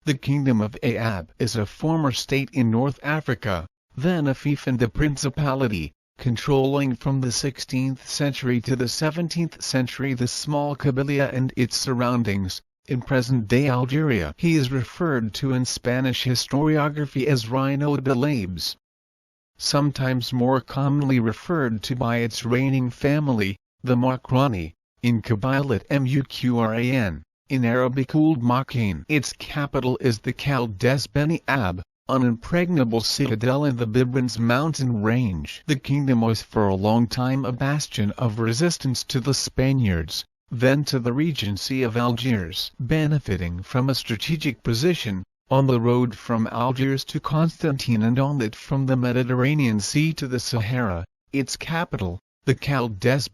The Kingdom of Aït is a former state in North Africa, then a fief and a principality, controlling from the 16th century to the 17th century the small Kabylie and its surroundings, in present-day Algeria. He is referred to in Spanish historiography as Reino de Labes. Sometimes more commonly referred to by its reigning family, the Mokrani, in Kabyle At Muqran, in Arabic Ouled Moqrane. Its capital is the Beni Abbès, an impregnable citadel in the Bibans mountain range. The kingdom was for a long time a bastion of resistance to the Spaniards, then to the regency of Algiers. Benefiting from a strategic position, on the road from Algiers to Constantine and on it from the Mediterranean Sea to the Sahara, its capital, the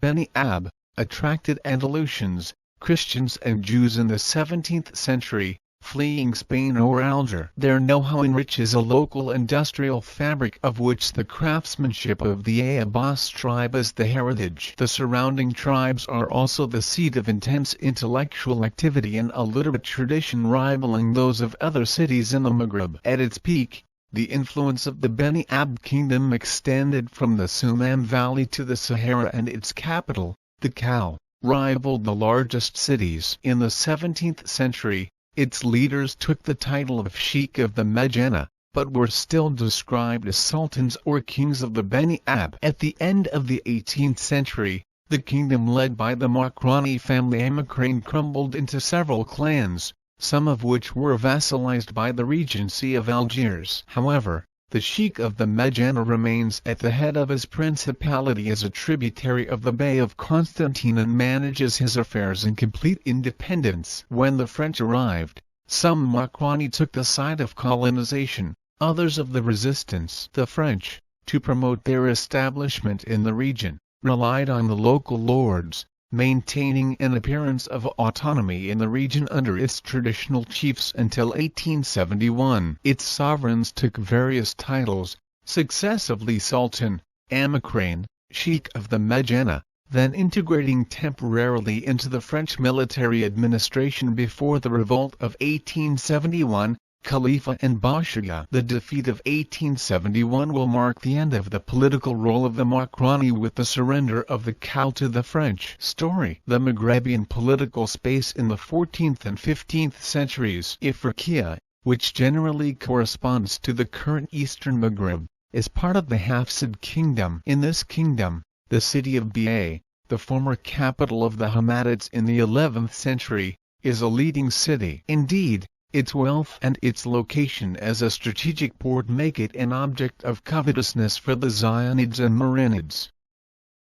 Beni Abbès, attracted Andalusians, Christians and Jews in the 17th century, fleeing Spain or Alger. Their know-how enriches a local industrial fabric of which the craftsmanship of the Aït Abbas tribe is the heritage. The surrounding tribes are also the seat of intense intellectual activity and a literate tradition rivaling those of other cities in the Maghreb. At its peak, the influence of the Beni Abbès kingdom extended from the Summam Valley to the Sahara, and its capital, the Kalâa, rivaled the largest cities. In the 17th century, its leaders took the title of sheikh of the Medjana, but were still described as sultans or kings of the Beni Abbès. At the end of the 18th century, the kingdom led by the Mokrani family Mokrani crumbled into several clans, some of which were vassalized by the regency of Algiers. However, the sheikh of the Medjana remains at the head of his principality as a tributary of the Bey of Constantine and manages his affairs in complete independence. When the French arrived, some Mokrani took the side of colonization, others of the resistance. The French, to promote their establishment in the region, relied on the local lords, maintaining an appearance of autonomy in the region under its traditional chiefs until 1871. Its sovereigns took various titles, successively Sultan, Mokrani, Sheikh of the Medjana, then integrating temporarily into the French military administration before the revolt of 1871, Khalifa and Bashir. The defeat of 1871 will mark the end of the political role of the Mokrani with the surrender of the Kalâa to the French. Story: the Maghrebian political space in the 14th and 15th centuries. Ifriqiya, which generally corresponds to the current Eastern Maghreb, is part of the Hafsid kingdom. In this kingdom, the city of Beni, the former capital of the Hammadids in the 11th century, is a leading city. Indeed, its wealth and its location as a strategic port make it an object of covetousness for the Zionids and Marinids.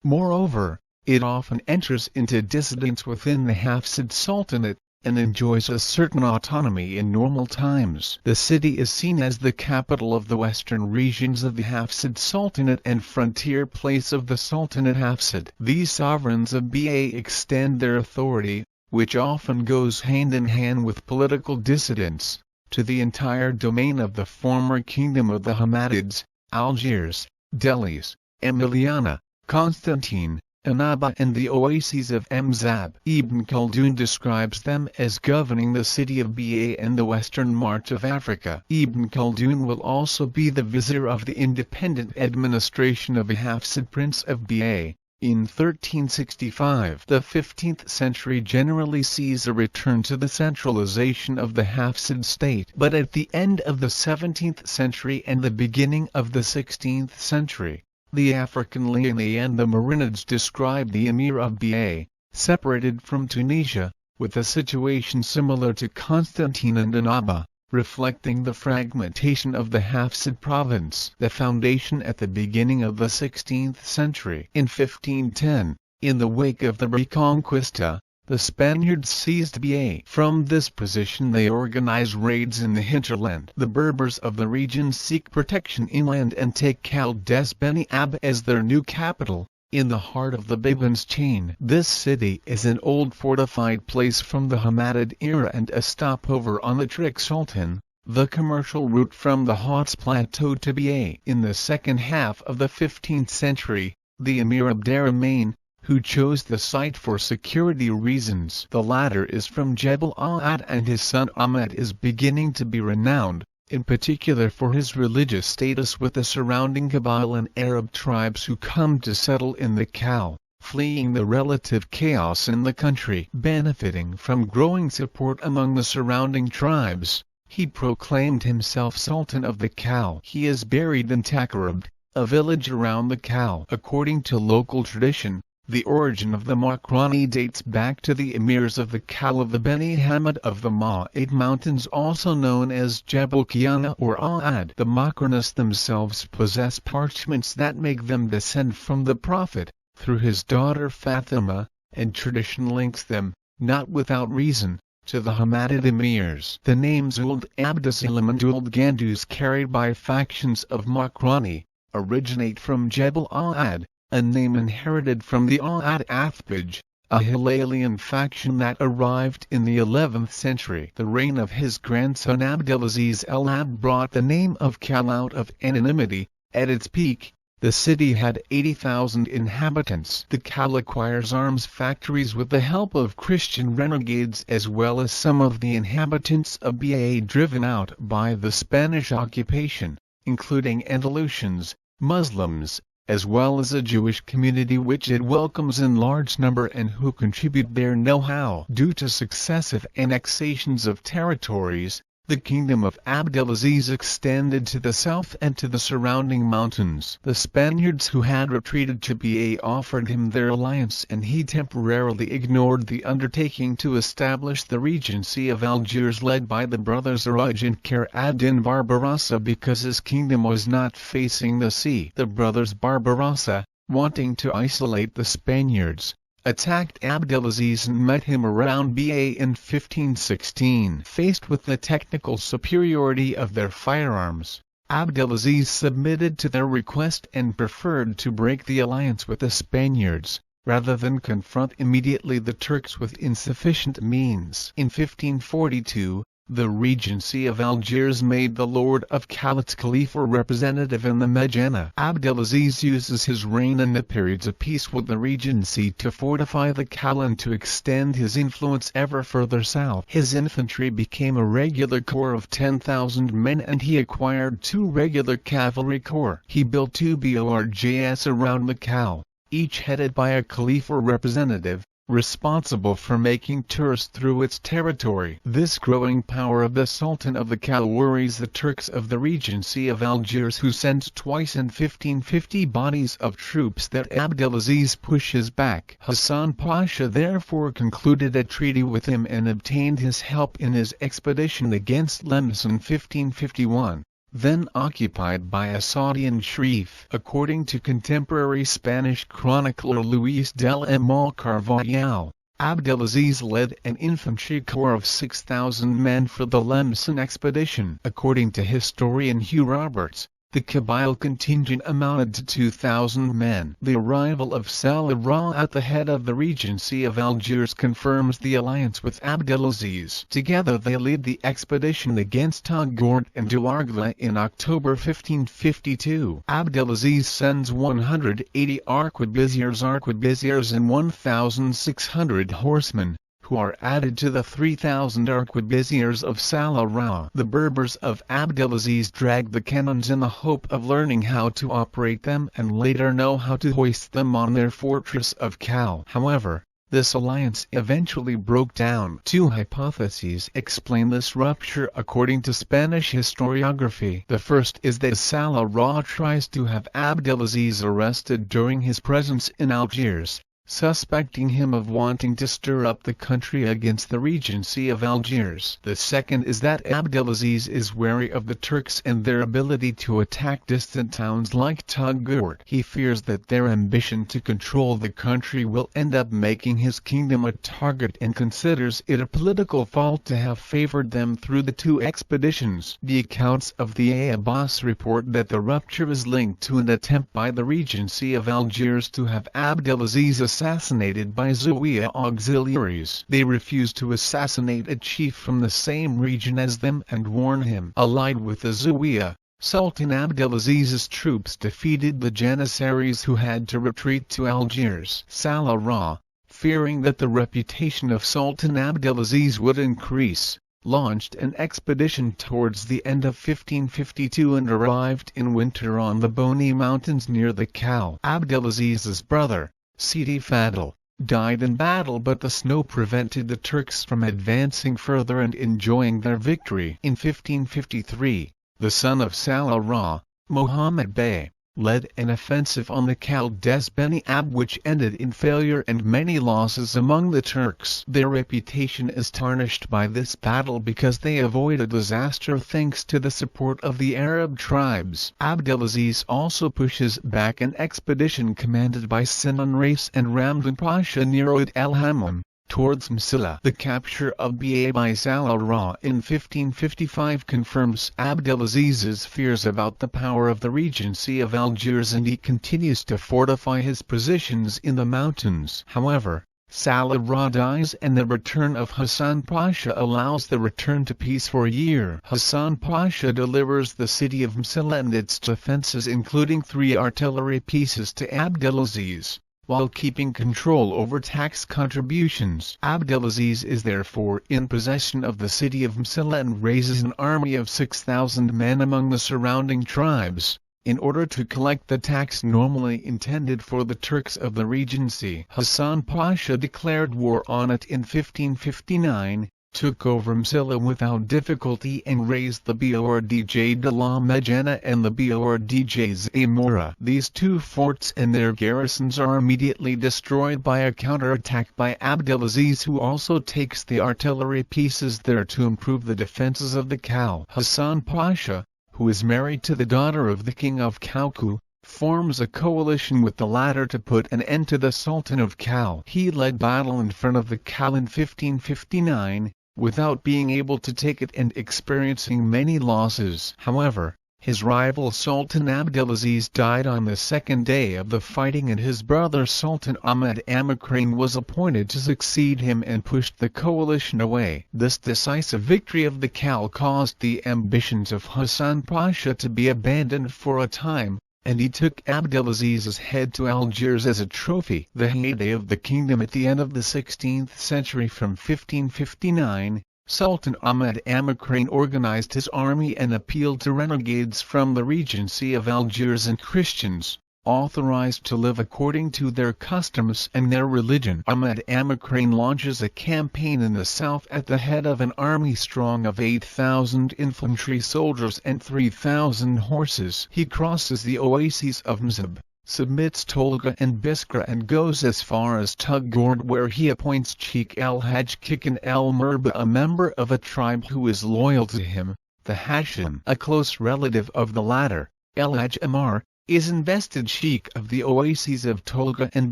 Moreover, it often enters into dissidence within the Hafsid Sultanate, and enjoys a certain autonomy in normal times. The city is seen as the capital of the western regions of the Hafsid Sultanate and frontier place of the Sultanate Hafsid. These sovereigns of Beni extend their authority, which often goes hand in hand with political dissidence, to the entire domain of the former kingdom of the Hammadids, Algiers, Delis, Emiliana, Constantine, Annaba and the oases of Mzab. Ibn Khaldun describes them as governing the city of Beni and the western march of Africa. Ibn Khaldun will also be the vizier of the independent administration of a Hafsid prince of Beni. In 1365, the 15th century generally sees a return to the centralization of the Hafsid state. But at the end of the 17th century and the beginning of the 16th century, the African Leone and the Marinids describe the emir of Beni, separated from Tunisia, with a situation similar to Constantine and Annaba, reflecting the fragmentation of the Hafsid province. The foundation at the beginning of the 16th century. In 1510, in the wake of the Reconquista, the Spaniards seized Beni. From this position they organize raids in the hinterland. The Berbers of the region seek protection inland and take Beni Abbès as their new capital, in the heart of the Bibans chain. This city is an old fortified place from the Hammadid era and a stopover on the Tariq Sultan, the commercial route from the Hots Plateau to Beni. In the second half of the 15th century, the Emir Abderrahmane, who chose the site for security reasons. The latter is from Jebel Aït, and his son Ahmed is beginning to be renowned, in particular for his religious status with the surrounding Kabyle and Arab tribes who come to settle in the Kalâa, fleeing the relative chaos in the country. Benefiting from growing support among the surrounding tribes, he proclaimed himself Sultan of the Kalâa. He is buried in Takarabd, a village around the Kalâa. According to local tradition, the origin of the Mokrani dates back to the emirs of the Kalâa, the Beni Hamad of the Aït Mountains, also known as Jebel Kiana or Aït. The Moqranis themselves possess parchments that make them descend from the Prophet, through his daughter Fatima, and tradition links them, not without reason, to the Hammadid emirs. The names Ouled Abdussalam and Ouled Gandus, carried by factions of Mokrani, originate from Jebel Aït, a name inherited from the Aït Athbaj, a Hilalian faction that arrived in the 11th century. The reign of his grandson Abdelaziz el-Ab brought the name of Kalâa out of anonymity. At its peak, the city had 80,000 inhabitants. The Kalâa acquires arms factories with the help of Christian renegades, as well as some of the inhabitants of Ba driven out by the Spanish occupation, including Andalusians, Muslims, as well as a Jewish community which it welcomes in large number and who contribute their know-how. Due to successive annexations of territories, the kingdom of Abdelaziz extended to the south and to the surrounding mountains. The Spaniards who had retreated to Ba offered him their alliance, and he temporarily ignored the undertaking to establish the regency of Algiers led by the brothers Arouj and Khair ad-Din Barbarossa because his kingdom was not facing the sea. The brothers Barbarossa, wanting to isolate the Spaniards, attacked Abdelaziz and met him around Ba in 1516. Faced with the technical superiority of their firearms, Abdelaziz submitted to their request and preferred to break the alliance with the Spaniards, rather than confront immediately the Turks with insufficient means. In 1542, the regency of Algiers made the Lord of Khalat's Khalifa representative in the Medjana. Abdelaziz uses his reign and the periods of peace with the regency to fortify the Kalâa and to extend his influence ever further south. His infantry became a regular corps of 10,000 men, and he acquired 2 regular cavalry corps. He built 2 BORJs around the Kalâa, each headed by a Khalifa representative, responsible for making tours through its territory. This growing power of the Sultan of the Kalâa worries the Turks of the Regency of Algiers, who sent twice in 1550 bodies of troops that Abdelaziz pushes back. Hassan Pasha therefore concluded a treaty with him and obtained his help in his expedition against Lemnos in 1551. Then occupied by a Saudian sharif. According to contemporary Spanish chronicler Luis del Amal Carvajal, Abdelaziz led an infantry corps of 6,000 men for the Lemnos expedition. According to historian Hugh Roberts, the Kabyle contingent amounted to 2,000 men. The arrival of Salah at the head of the Regency of Algiers confirms the alliance with Abdelaziz. Together they lead the expedition against Touggourt and Douargla in October 1552. Abdelaziz sends 180 arquebusiers and 1,600 horsemen, who are added to the 3,000 arquebusiers of Salah. The Berbers of Abdelaziz dragged the cannons in the hope of learning how to operate them and later know how to hoist them on their fortress of Kalâa. However, this alliance eventually broke down. 2 hypotheses explain this rupture according to Spanish historiography. The first is that Salah tries to have Abdelaziz arrested during his presence in Algiers, suspecting him of wanting to stir up the country against the Regency of Algiers. The second is that Abdelaziz is wary of the Turks and their ability to attack distant towns like Touggourt. He fears that their ambition to control the country will end up making his kingdom a target and considers it a political fault to have favored them through the 2 expeditions. The accounts of the Aït Abbas report that the rupture is linked to an attempt by the Regency of Algiers to have Abdelaziz assassinated by Zawiya auxiliaries. They refused to assassinate a chief from the same region as them and warn him. Allied with the Zawiya, Sultan Abdelaziz's troops defeated the Janissaries who had to retreat to Algiers. Salah, fearing that the reputation of Sultan Abdelaziz would increase, launched an expedition towards the end of 1552 and arrived in winter on the Boni Mountains near the Kalâa. Abdelaziz's brother, Sidi Fadl, died in battle, but the snow prevented the Turks from advancing further and enjoying their victory. In 1553, the son of Salah, Mohammed Bey, led an offensive on the Chaldees Beni Abbès which ended in failure and many losses among the Turks. Their reputation is tarnished by this battle because they avoided disaster thanks to the support of the Arab tribes. Abdelaziz also pushes back an expedition commanded by Sinan Reis and Ramdan Pasha near Oud el Hammam, towards Msila. The capture of Ba by Salah in 1555 confirms Abdelaziz's fears about the power of the regency of Algiers, and he continues to fortify his positions in the mountains. However, Salah dies and the return of Hassan Pasha allows the return to peace for a year. Hassan Pasha delivers the city of Msila and its defenses, including 3 artillery pieces, to Abdelaziz, while keeping control over tax contributions. Abdelaziz is therefore in possession of the city of Msila and raises an army of 6,000 men among the surrounding tribes, in order to collect the tax normally intended for the Turks of the Regency. Hassan Pasha declared war on it in 1559, took over Msila without difficulty and raised the Bordj de la Medjana and the Bordj Zamora. These 2 forts and their garrisons are immediately destroyed by a counterattack by Abdelaziz, who also takes the artillery pieces there to improve the defenses of the Kalâa. Hassan Pasha, who is married to the daughter of the king of Kauku, forms a coalition with the latter to put an end to the Sultan of Kalâa. He led battle in front of the Kalâa in 1559, without being able to take it and experiencing many losses. However, his rival Sultan Abdelaziz died on the second day of the fighting, and his brother Sultan Ouled Moqrane was appointed to succeed him and pushed the coalition away. This decisive victory of the Kalâa caused the ambitions of Hassan Pasha to be abandoned for a time, and he took Abdelaziz's head to Algiers as a trophy. The heyday of the kingdom at the end of the 16th century from 1559, Sultan Ouled Moqrane organized his army and appealed to renegades from the Regency of Algiers and Christians, authorized to live according to their customs and their religion. Ouled Moqrane launches a campaign in the south at the head of an army strong of 8,000 infantry soldiers and 3,000 horses. He crosses the oases of Mzab, submits Tolga and Biskra, and goes as far as Touggourt, where he appoints Sheikh El-Hajj Kikan el-Murba, a member of a tribe who is loyal to him, the Hashim. A close relative of the latter, El-Hajj Amar, is invested sheikh of the oases of Tolga and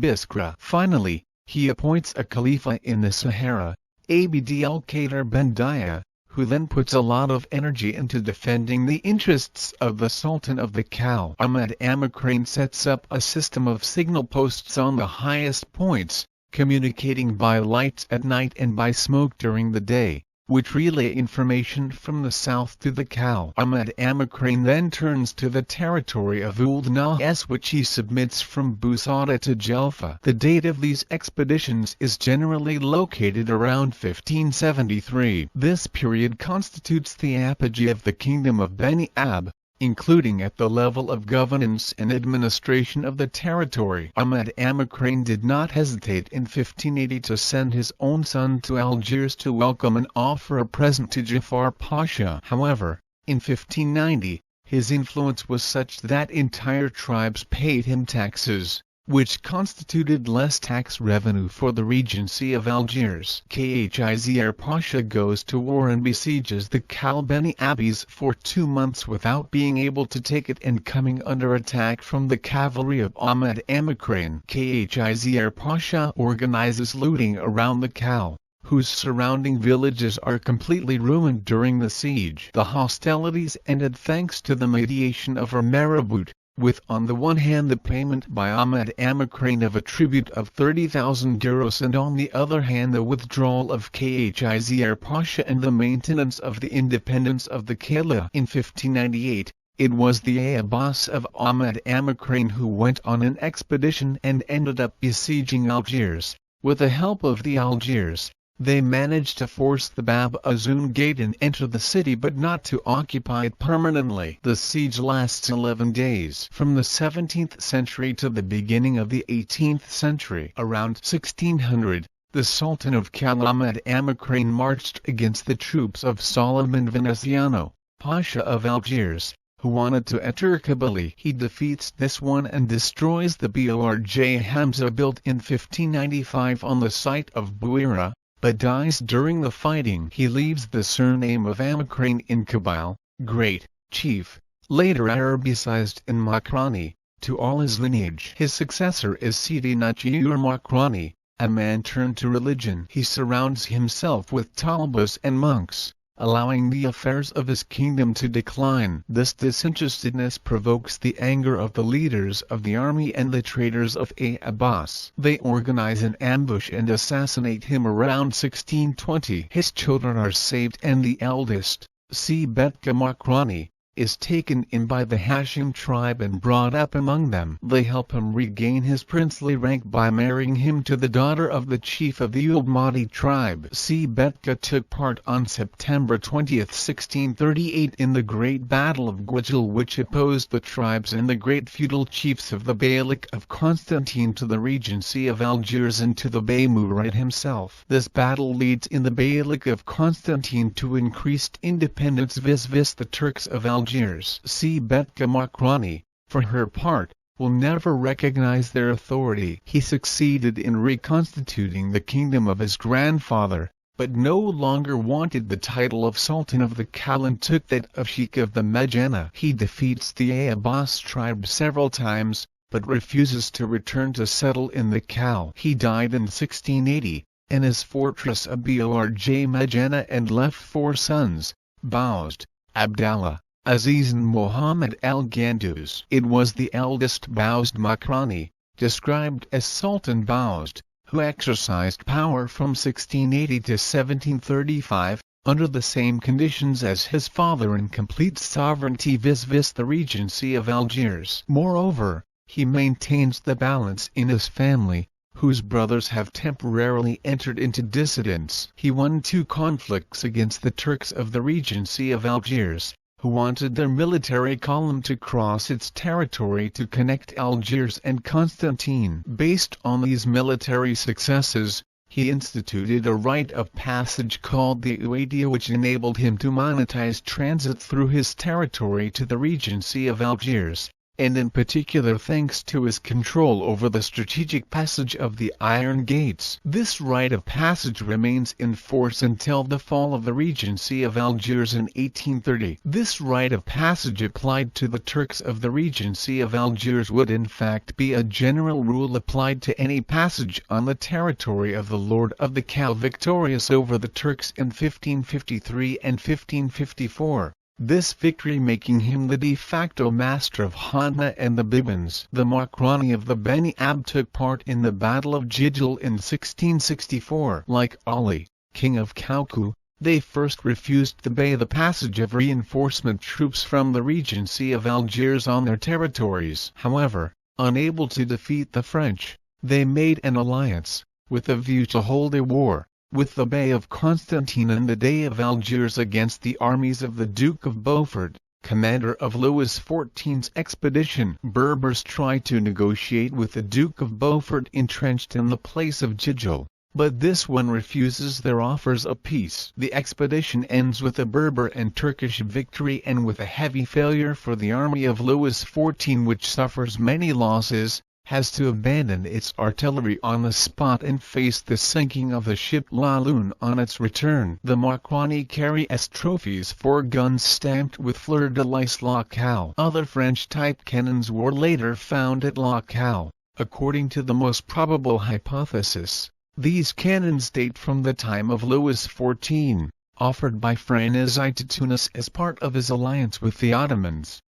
Biskra. Finally, he appoints a khalifa in the Sahara, Abd al-Qadir ben Daya, who then puts a lot of energy into defending the interests of the Sultan of the Kalâa. Ouled Moqrane sets up a system of signal posts on the highest points, communicating by lights at night and by smoke during the day, which relay information from the south to the Kalâa. Ouled Moqrane then turns to the territory of Ould Nahs, which he submits from Busada to Jelfa. The date of these expeditions is generally located around 1573. This period constitutes the apogee of the kingdom of Beni Abbès, including at the level of governance and administration of the territory. Ouled Moqrane did not hesitate in 1580 to send his own son to Algiers to welcome and offer a present to Jafar Pasha. However, in 1590, his influence was such that entire tribes paid him taxes, which constituted less tax revenue for the Regency of Algiers. Khizr Pasha goes to war and besieges the Kalâa Beni Abbès for 2 months without being able to take it and coming under attack from the cavalry of Ouled Moqrane. Khizr Pasha organizes looting around the Kalâa, whose surrounding villages are completely ruined during the siege. The hostilities ended thanks to the mediation of a marabout, with on the one hand the payment by Ouled Moqrane of a tribute of 30,000 euros and on the other hand the withdrawal of Khizr Pasha and the maintenance of the independence of the Kalâa. In 1598, It was the Aït Abbas of Ouled Moqrane who went on an expedition and ended up besieging Algiers. With the help of the Algiers, they managed to force the Bab Azoun Gate and enter the city, but not to occupy it permanently. The siege lasts 11 days. From the 17th century to the beginning of the 18th century, around 1600, the Sultan of Ouled Moqrane marched against the troops of Solomon Veneciano, Pasha of Algiers, who wanted to enter Kabylie. He defeats this one and destroys the Borj Hamza built in 1595 on the site of Bouira, but dies during the fighting. He leaves the surname of Moqrane in Kabyle, great chief, later Arabicized in Mokrani, to all his lineage. His successor is Sidi Najur Mokrani, a man turned to religion. He surrounds himself with talbas and monks, allowing the affairs of his kingdom to decline. This disinterestedness provokes the anger of the leaders of the army and the traitors of Aït Abbas. They organize an ambush and assassinate him around 1620. His children are saved and the eldest, Ouled Moqrane, is taken in by the Hashim tribe and brought up among them. They help him regain his princely rank by marrying him to the daughter of the chief of the Ouled tribe. Ouled took part on September 20, 1638 in the Great Battle of Guadal, which opposed the tribes and the great feudal chiefs of the Beylik of Constantine to the regency of Algiers and to the Beymouride himself. This battle leads in the Beylik of Constantine to increased independence vis-a-vis the Turks of Algiers. Ouled Moqrane, for her part, will never recognize their authority. He succeeded in reconstituting the kingdom of his grandfather, but no longer wanted the title of Sultan of the Kalâa and took that of Sheikh of the Medjana. He defeats the Aït Abbas tribe several times, but refuses to return to settle in the Kalâa. He died in 1680, in his fortress of Borj Medjana, and left 4 sons, Baouzd, Abdallah, Aziz and Muhammad al-Ganduz. It was the eldest Baouzd Mokrani, described as Sultan Baouzd, who exercised power from 1680 to 1735, under the same conditions as his father in complete sovereignty vis-a-vis the regency of Algiers. Moreover, he maintains the balance in his family, whose brothers have temporarily entered into dissidence. He won 2 conflicts against the Turks of the regency of Algiers, who wanted their military column to cross its territory to connect Algiers and Constantine. Based on these military successes, he instituted a rite of passage called the Ouadia, which enabled him to monetize transit through his territory to the regency of Algiers, and in particular thanks to his control over the strategic passage of the Iron Gates. This rite of passage remains in force until the fall of the regency of Algiers in 1830. This rite of passage applied to the Turks of the regency of Algiers would in fact be a general rule applied to any passage on the territory of the Lord of the Kalâa victorious over the Turks in 1553 and 1554. This victory making him the de facto master of Hana and the Bibans. The Mokrani of the Beni Abbès took part in the Battle of Jidal in 1664. Like Ali, king of Kauku, they first refused to obey the passage of reinforcement troops from the regency of Algiers on their territories. However, unable to defeat the French, they made an alliance, with a view to hold a war with the Bey of Constantine and the Dey of Algiers against the armies of the Duke of Beaufort, commander of Louis XIV's expedition. Berbers tried to negotiate with the Duke of Beaufort entrenched in the place of Jidal, but this one refuses their offers of peace. The expedition ends with a Berber and Turkish victory and with a heavy failure for the army of Louis XIV, which suffers many losses, has to abandon its artillery on the spot and face the sinking of the ship La Lune on its return. The Mokrani carry as trophies 4 guns stamped with fleur-de-lis La Cal. Other French-type cannons were later found at La Cal. According to the most probable hypothesis, these cannons date from the time of Louis XIV, offered by Francis I to Tunis as part of his alliance with the Ottomans.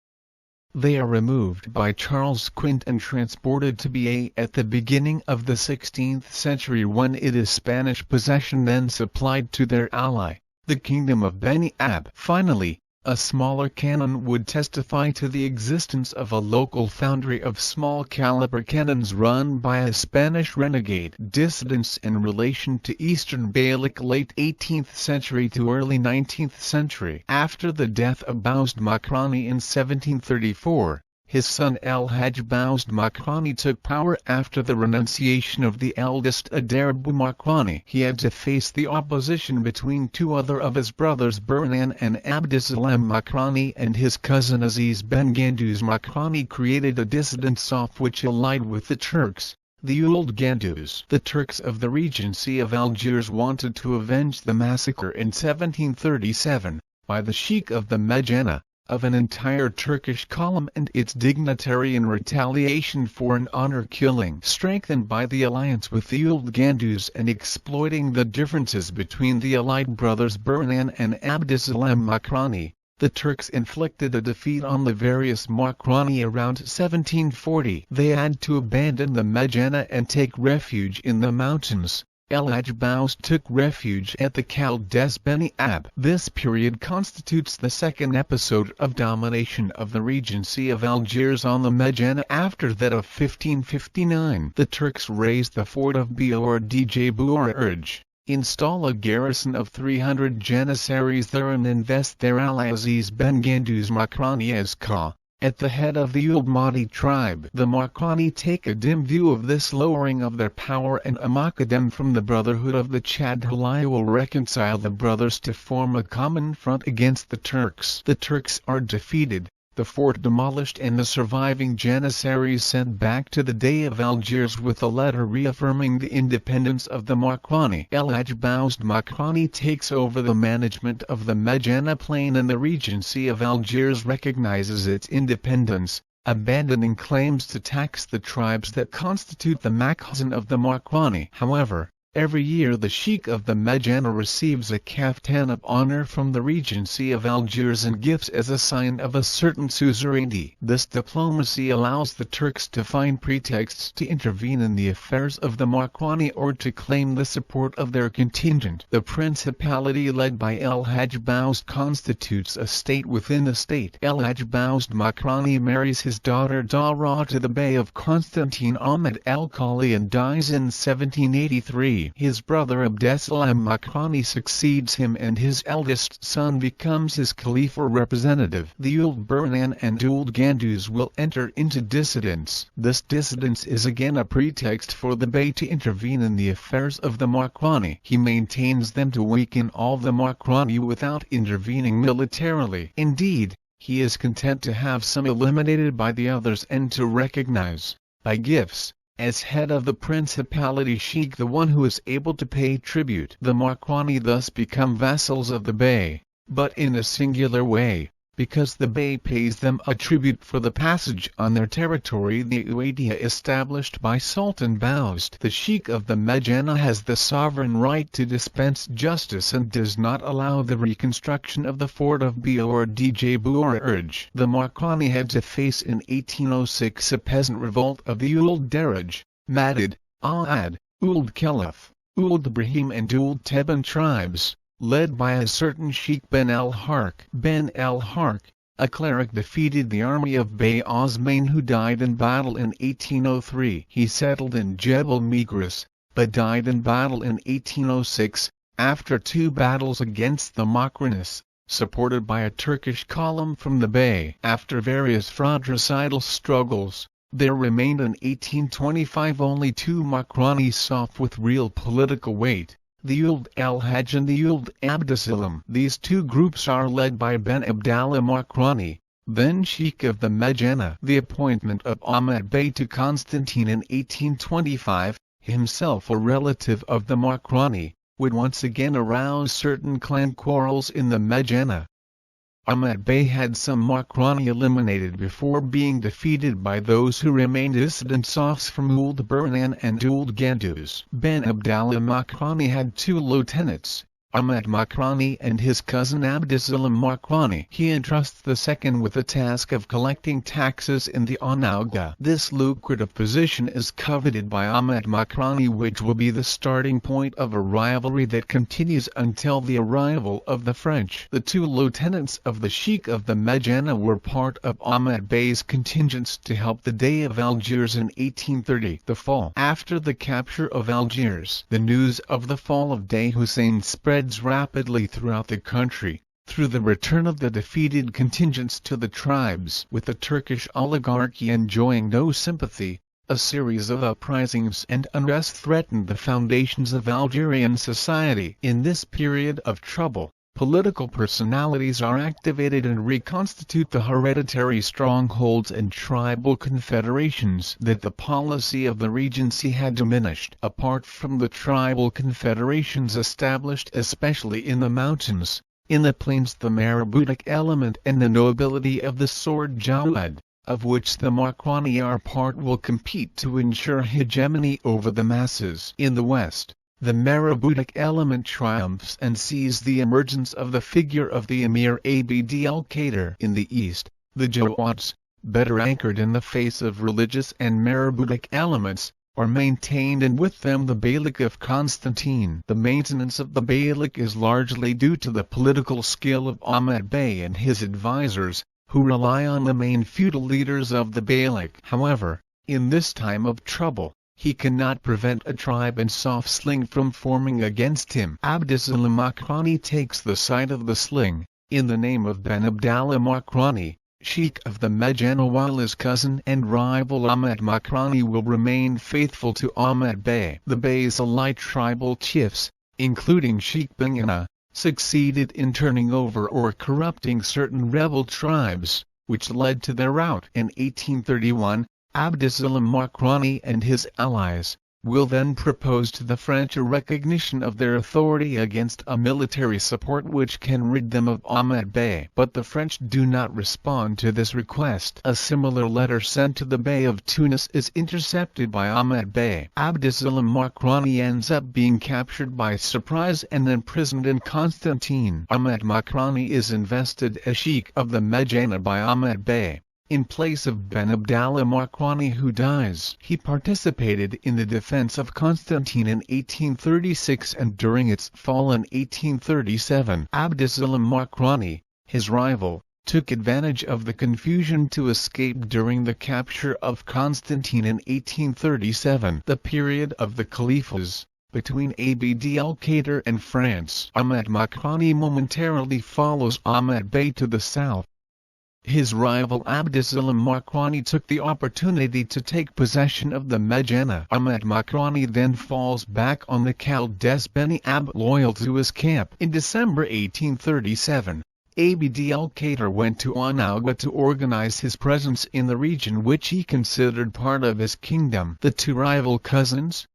They are removed by Charles Quint and transported to Baiae at the beginning of the 16th century when it is Spanish possession, then supplied to their ally, the Kingdom of Beni Abbès. Finally, A smaller cannon would testify to the existence of a local foundry of small-caliber cannons run by a Spanish renegade. Dissidents in relation to Eastern Beylik late 18th century to early 19th century. After the death of Ouled Moqrane in 1734, his son Alhaj Ouled Moqrane took power after the renunciation of the eldest Adarab Mokrani. He had to face the opposition between two other of his brothers Burhan and Abdussalam Mokrani, and his cousin Aziz Ben Ganduz Mokrani created a dissident Saf which allied with the Turks, the Ouled Ganduz. The Turks of the regency of Algiers wanted to avenge the massacre in 1737, by the sheikh of the Medjana, of an entire Turkish column and its dignitary in retaliation for an honor killing. Strengthened by the alliance with the Ouled Ganduz and exploiting the differences between the allied brothers Burhan and Abdussalam Mokrani, the Turks inflicted a defeat on the various Mokrani around 1740. They had to abandon the Medjana and take refuge in the mountains. Alhaj Ouled took refuge at the Chaldees Beni Abbès. This period constitutes the second episode of domination of the regency of Algiers on the Medjana. After that of 1559, the Turks raised the fort of Bordj, install a garrison of 300 janissaries there and invest their ally Aziz Ben Ganduz Mokrani as Ka, at the head of the Ouled Mahdi tribe. The Mokrani take a dim view of this lowering of their power, and a Moqaddam from the Brotherhood of the Chadhalai will reconcile the brothers to form a common front against the Turks. The Turks are defeated, the fort demolished and the surviving janissaries sent back to the Dey of Algiers with a letter reaffirming the independence of the Mokrani. Alhaj Ouled Moqrane takes over the management of the Medjana plain, and the regency of Algiers recognizes its independence, abandoning claims to tax the tribes that constitute the Makhzen of the Mokrani. However, every year the sheikh of the Medjana receives a kaftan of honor from the regency of Algiers and gifts as a sign of a certain suzerainty. This diplomacy allows the Turks to find pretexts to intervene in the affairs of the Mokrani or to claim the support of their contingent. The principality led by Alhaj Ouled constitutes a state within a state. Alhaj Ouled Moqrane marries his daughter Dara to the Bey of Constantine Ahmed al-Khali and dies in 1783. His brother Abdussalam Mokrani succeeds him and his eldest son becomes his Khalifa representative. The Ouled Burhan and Ouled Ganduz will enter into dissidence. This dissidence is again a pretext for the Bey to intervene in the affairs of the Mokrani. He maintains them to weaken all the Mokrani without intervening militarily. Indeed, he is content to have some eliminated by the others and to recognize, by gifts, as head of the principality sheikh the one who is able to pay tribute. The Mokrani thus become vassals of the Bey, but in a singular way, because the Bey pays them a tribute for the passage on their territory. The Uaidiyya established by Sultan Baoust. The sheikh of the Medjana has the sovereign right to dispense justice and does not allow the reconstruction of the fort of Bordj. The Mokrani had to face in 1806 a peasant revolt of the Ouled Daraj, Madid, Aad, Ouled Khalaf, Ouled Ibrahim and Ouled Teban tribes, led by a certain Sheikh Ben al-Hark. Ben al-Hark, a cleric, defeated the army of Bey Osman who died in battle in 1803. He settled in Jebel Migris, but died in battle in 1806, after two battles against the Mokranis, supported by a Turkish column from the Bey. After various fratricidal struggles, there remained in 1825 only two Mokrani Saf with real political weight, the Ouled Alhaj and the Ouled Abdussalam. These two groups are led by Ben Abdallah Mokrani, then Sheikh of the Medjana. The appointment of Ahmed Bey to Constantine in 1825, himself a relative of the Mokrani, would once again arouse certain clan quarrels in the Medjana. Ahmed Bey had some Mokrani eliminated before being defeated by those who remained dissident Safs from Ouled Burhan and Ouled Ganduz. Ben Abdallah Mokrani had two lieutenants, Ouled Moqrane and his cousin Abdeslam Moqrane. He entrusts the second with the task of collecting taxes in the Onauga. This lucrative position is coveted by Ouled Moqrane, which will be the starting point of a rivalry that continues until the arrival of the French. The two lieutenants of the sheikh of the Medjana were part of Ouled Bey's contingents to help the Dey of Algiers in 1830. The fall. After the capture of Algiers, the news of the fall of Dey Hussein spreads rapidly throughout the country, through the return of the defeated contingents to the tribes. With the Turkish oligarchy enjoying no sympathy, a series of uprisings and unrest threatened the foundations of Algerian society. In this period of trouble, political personalities are activated and reconstitute the hereditary strongholds and tribal confederations that the policy of the regency had diminished. Apart from the tribal confederations established especially in the mountains, in the plains, the maraboutic element and the nobility of the sword Jawad, of which the Mokrani are part, will compete to ensure hegemony over the masses. In the west, the maraboutic element triumphs and sees the emergence of the figure of the Emir Abd al-Qadir. In the east, the Jawads, better anchored in the face of religious and maraboutic elements, are maintained, and with them the Beylik of Constantine. The maintenance of the Beylik is largely due to the political skill of Ouled Bey and his advisors, who rely on the main feudal leaders of the Beylik. However, in this time of trouble, he cannot prevent a tribe in soft sling from forming against him. Abdeslam Moqrane takes the side of the sling, in the name of Ben Abdallah Moqrane, sheikh of the Medjana, while his cousin and rival Ouled Moqrane will remain faithful to Ouled Bey. The Bey's allied tribal chiefs, including Sheikh Beni, succeeded in turning over or corrupting certain rebel tribes, which led to their rout. In 1831, Abdeslam Moqrane and his allies will then propose to the French a recognition of their authority against a military support which can rid them of Ouled Bey. But the French do not respond to this request. A similar letter sent to the Bey of Tunis is intercepted by Ouled Bey. Abdeslam Moqrane ends up being captured by surprise and imprisoned in Constantine. Ouled Moqrane is invested as sheikh of the Medjana by Ouled Bey, in place of Ben Abdallah Moqrane, who dies. He participated in the defense of Constantine in 1836 and during its fall in 1837. Abdeslam Moqrane, his rival, took advantage of the confusion to escape during the capture of Constantine in 1837. The period of the Caliphs, between Abd al-Qadir and France. Ouled Moqrane momentarily follows Ouled Bey to the south. His rival Abdeslam Moqrane took the opportunity to take possession of the Medjana. Ouled Moqrane then falls back on the Chaldees Beni Abbès, loyal to his camp. In December 1837, Abd al-Qadir went to Onauga to organize his presence in the region which he considered part of his kingdom. The two rival cousins,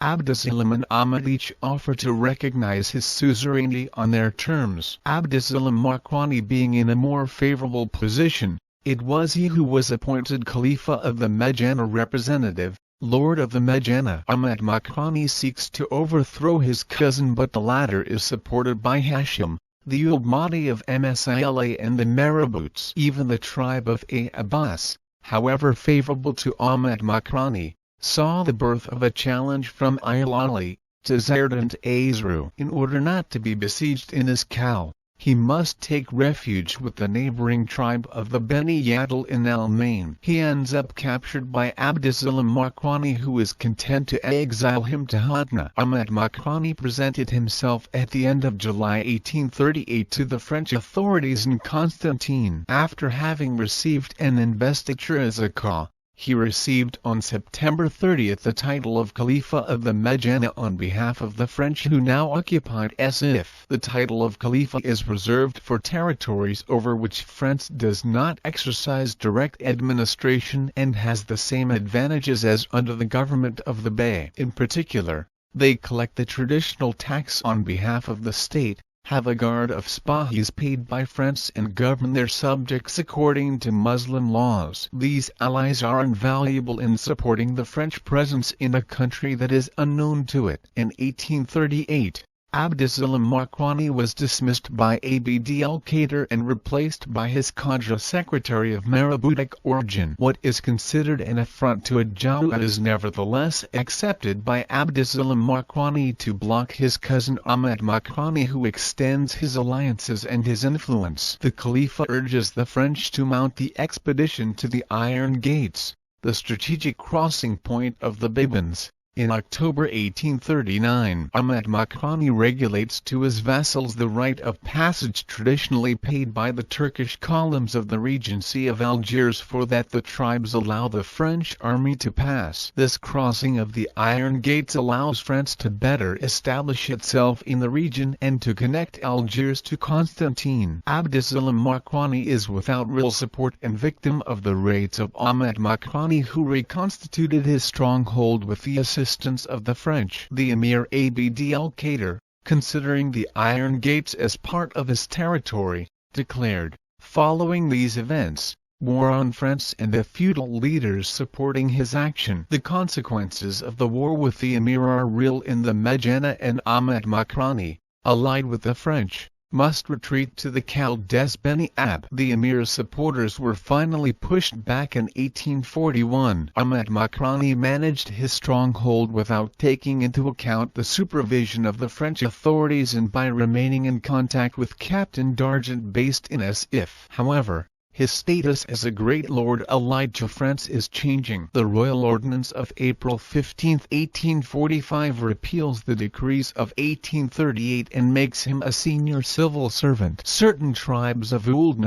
Abdeslam and Ahmed, each offered to recognize his suzerainty on their terms. Abdeslam Moqrane being in a more favorable position, it was he who was appointed Khalifa of the Medjana, representative, Lord of the Medjana. Ouled Moqrane seeks to overthrow his cousin, but the latter is supported by Hashim, the Ould Mahdi of Msila, and the marabouts. Even the tribe of Aït Abbas, however favorable to Ouled Moqrane, saw the birth of a challenge from Ilali, Tazard and Azru. In order not to be besieged in his cow, he must take refuge with the neighboring tribe of the Beni Yadil in Al-Main. He ends up captured by Abdeslam Moqrane, who is content to exile him to Hatna. Ouled Moqrane presented himself at the end of July 1838 to the French authorities in Constantine. After having received an investiture as a Ka, he received on September 30 the title of Khalifa of the Medjana on behalf of the French, who now occupied Sif. The title of Khalifa is reserved for territories over which France does not exercise direct administration and has the same advantages as under the government of the Bey. In particular, they collect the traditional tax on behalf of the state, have a guard of Spahis paid by France, and govern their subjects according to Muslim laws. These allies are invaluable in supporting the French presence in a country that is unknown to it. In 1838, Abdeslam Mokrani was dismissed by Abd al-Qadir and replaced by his cadre secretary of Marabutic origin. What is considered an affront to a Jawa is nevertheless accepted by Abdeslam Mokrani to block his cousin Ahmed Mokrani, who extends his alliances and his influence. The Khalifa urges the French to mount the expedition to the Iron Gates, the strategic crossing point of the Bibans. In October 1839, Ahmed Mokrani regulates to his vassals the right of passage traditionally paid by the Turkish columns of the regency of Algiers, for that the tribes allow the French army to pass. This crossing of the Iron Gates allows France to better establish itself in the region and to connect Algiers to Constantine. Abdeslam Mokrani is without real support and victim of the raids of Ahmed Mokrani, who reconstituted his stronghold with the assistance of the French. The Emir Abd al-Qadir, considering the Iron Gates as part of his territory, declared, following these events, war on France and the feudal leaders supporting his action. The consequences of the war with the Emir are real in the Medjana, and Ahmed Mokrani, allied with the French, must retreat to the Chaldees Beni Abbès. The Emir's supporters were finally pushed back in 1841. Ahmed Mokrani managed his stronghold without taking into account the supervision of the French authorities and by remaining in contact with Captain D'Argent based in Sif. However, his status as a great lord allied to France is changing. The Royal Ordinance of April 15, 1845 repeals the decrees of 1838 and makes him a senior civil servant. Certain tribes of Ouled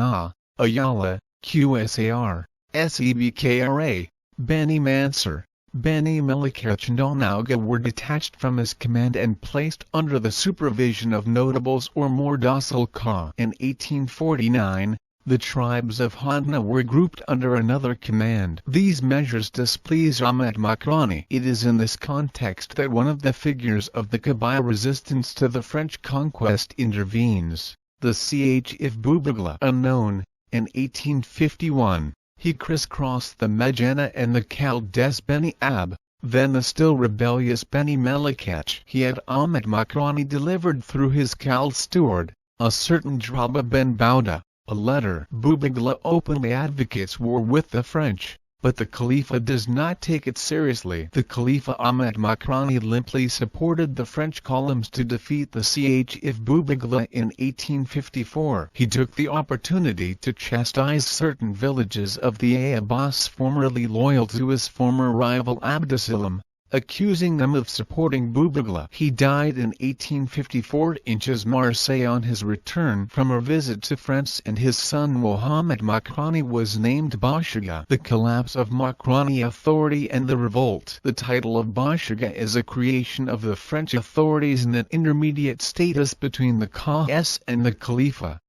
Ayala, Qsar, Sebkra, Beni Mansur, Beni Melikach and Onauga were detached from his command and placed under the supervision of notables or more docile Ka. In 1849, the tribes of Hodna were grouped under another command. These measures displease Ahmed Mokrani. It is in this context that one of the figures of the Kabyle resistance to the French conquest intervenes. The sheikh Boubagla, unknown, in 1851, he crisscrossed the Medjana and the Chaldees Beni Abbès, then the still rebellious Beni Melikach. He had Ahmed Mokrani delivered through his Khal steward, a certain Draba ben Bauda, a letter. Boubagla openly advocates war with the French, but the Khalifa does not take it seriously. The Khalifa Ahmed Mokrani limply supported the French columns to defeat the sheikh Boubagla in 1854. He took the opportunity to chastise certain villages of the Abbas formerly loyal to his former rival Abdeslam, accusing them of supporting Boubagla. He died in 1854 in Marseille on his return from a visit to France, and his son Mohammed Mokrani was named Bashaga. The collapse of Mokrani authority and the revolt. The title of Bashaga is a creation of the French authorities in an intermediate status between the Qais and the Khalifa.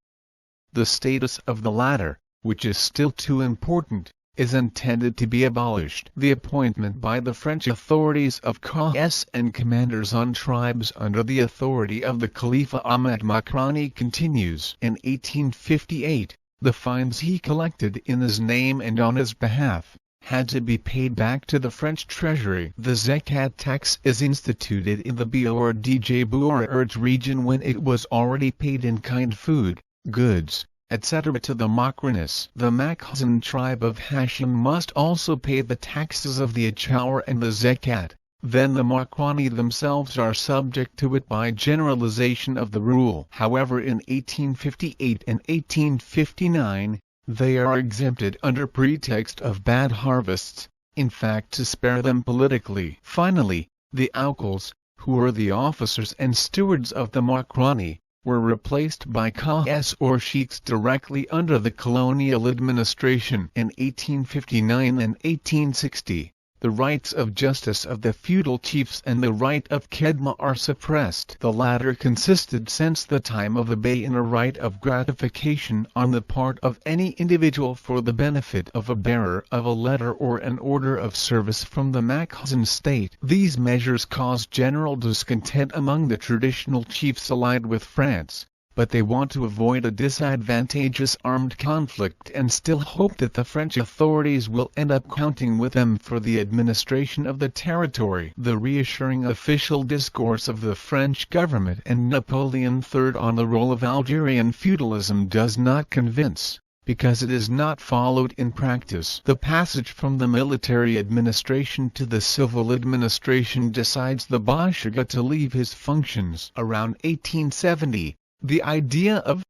The status of the latter, which is still too important, is intended to be abolished. The appointment by the French authorities of Qais and commanders on tribes under the authority of the Khalifa Ahmed Mokrani continues. In 1858, the fines he collected in his name and on his behalf had to be paid back to the French treasury. The Zakat tax is instituted in the Bordj Bourg region when it was already paid in kind food, goods, etc. to the Mokranis. The Makhzen tribe of Hashim must also pay the taxes of the Achawar and the Zakat. Then the Mokrani themselves are subject to it by generalization of the rule. However, in 1858 and 1859, they are exempted under pretext of bad harvests, in fact to spare them politically. Finally, the Aukuls, who were the officers and stewards of the Mokrani, were replaced by Qais or sheikhs directly under the colonial administration. In 1859 and 1860, the rights of justice of the feudal chiefs and the right of Khedma are suppressed. The latter consisted since the time of the Bey in a right of gratification on the part of any individual for the benefit of a bearer of a letter or an order of service from the Makhzen state. These measures caused general discontent among the traditional chiefs allied with France, but they want to avoid a disadvantageous armed conflict and still hope that the French authorities will end up counting with them for the administration of the territory. The reassuring official discourse of the French government and Napoleon III on the role of Algerian feudalism does not convince, because it is not followed in practice. The passage from the military administration to the civil administration decides the Bashaga to leave his functions. Around 1870, the idea of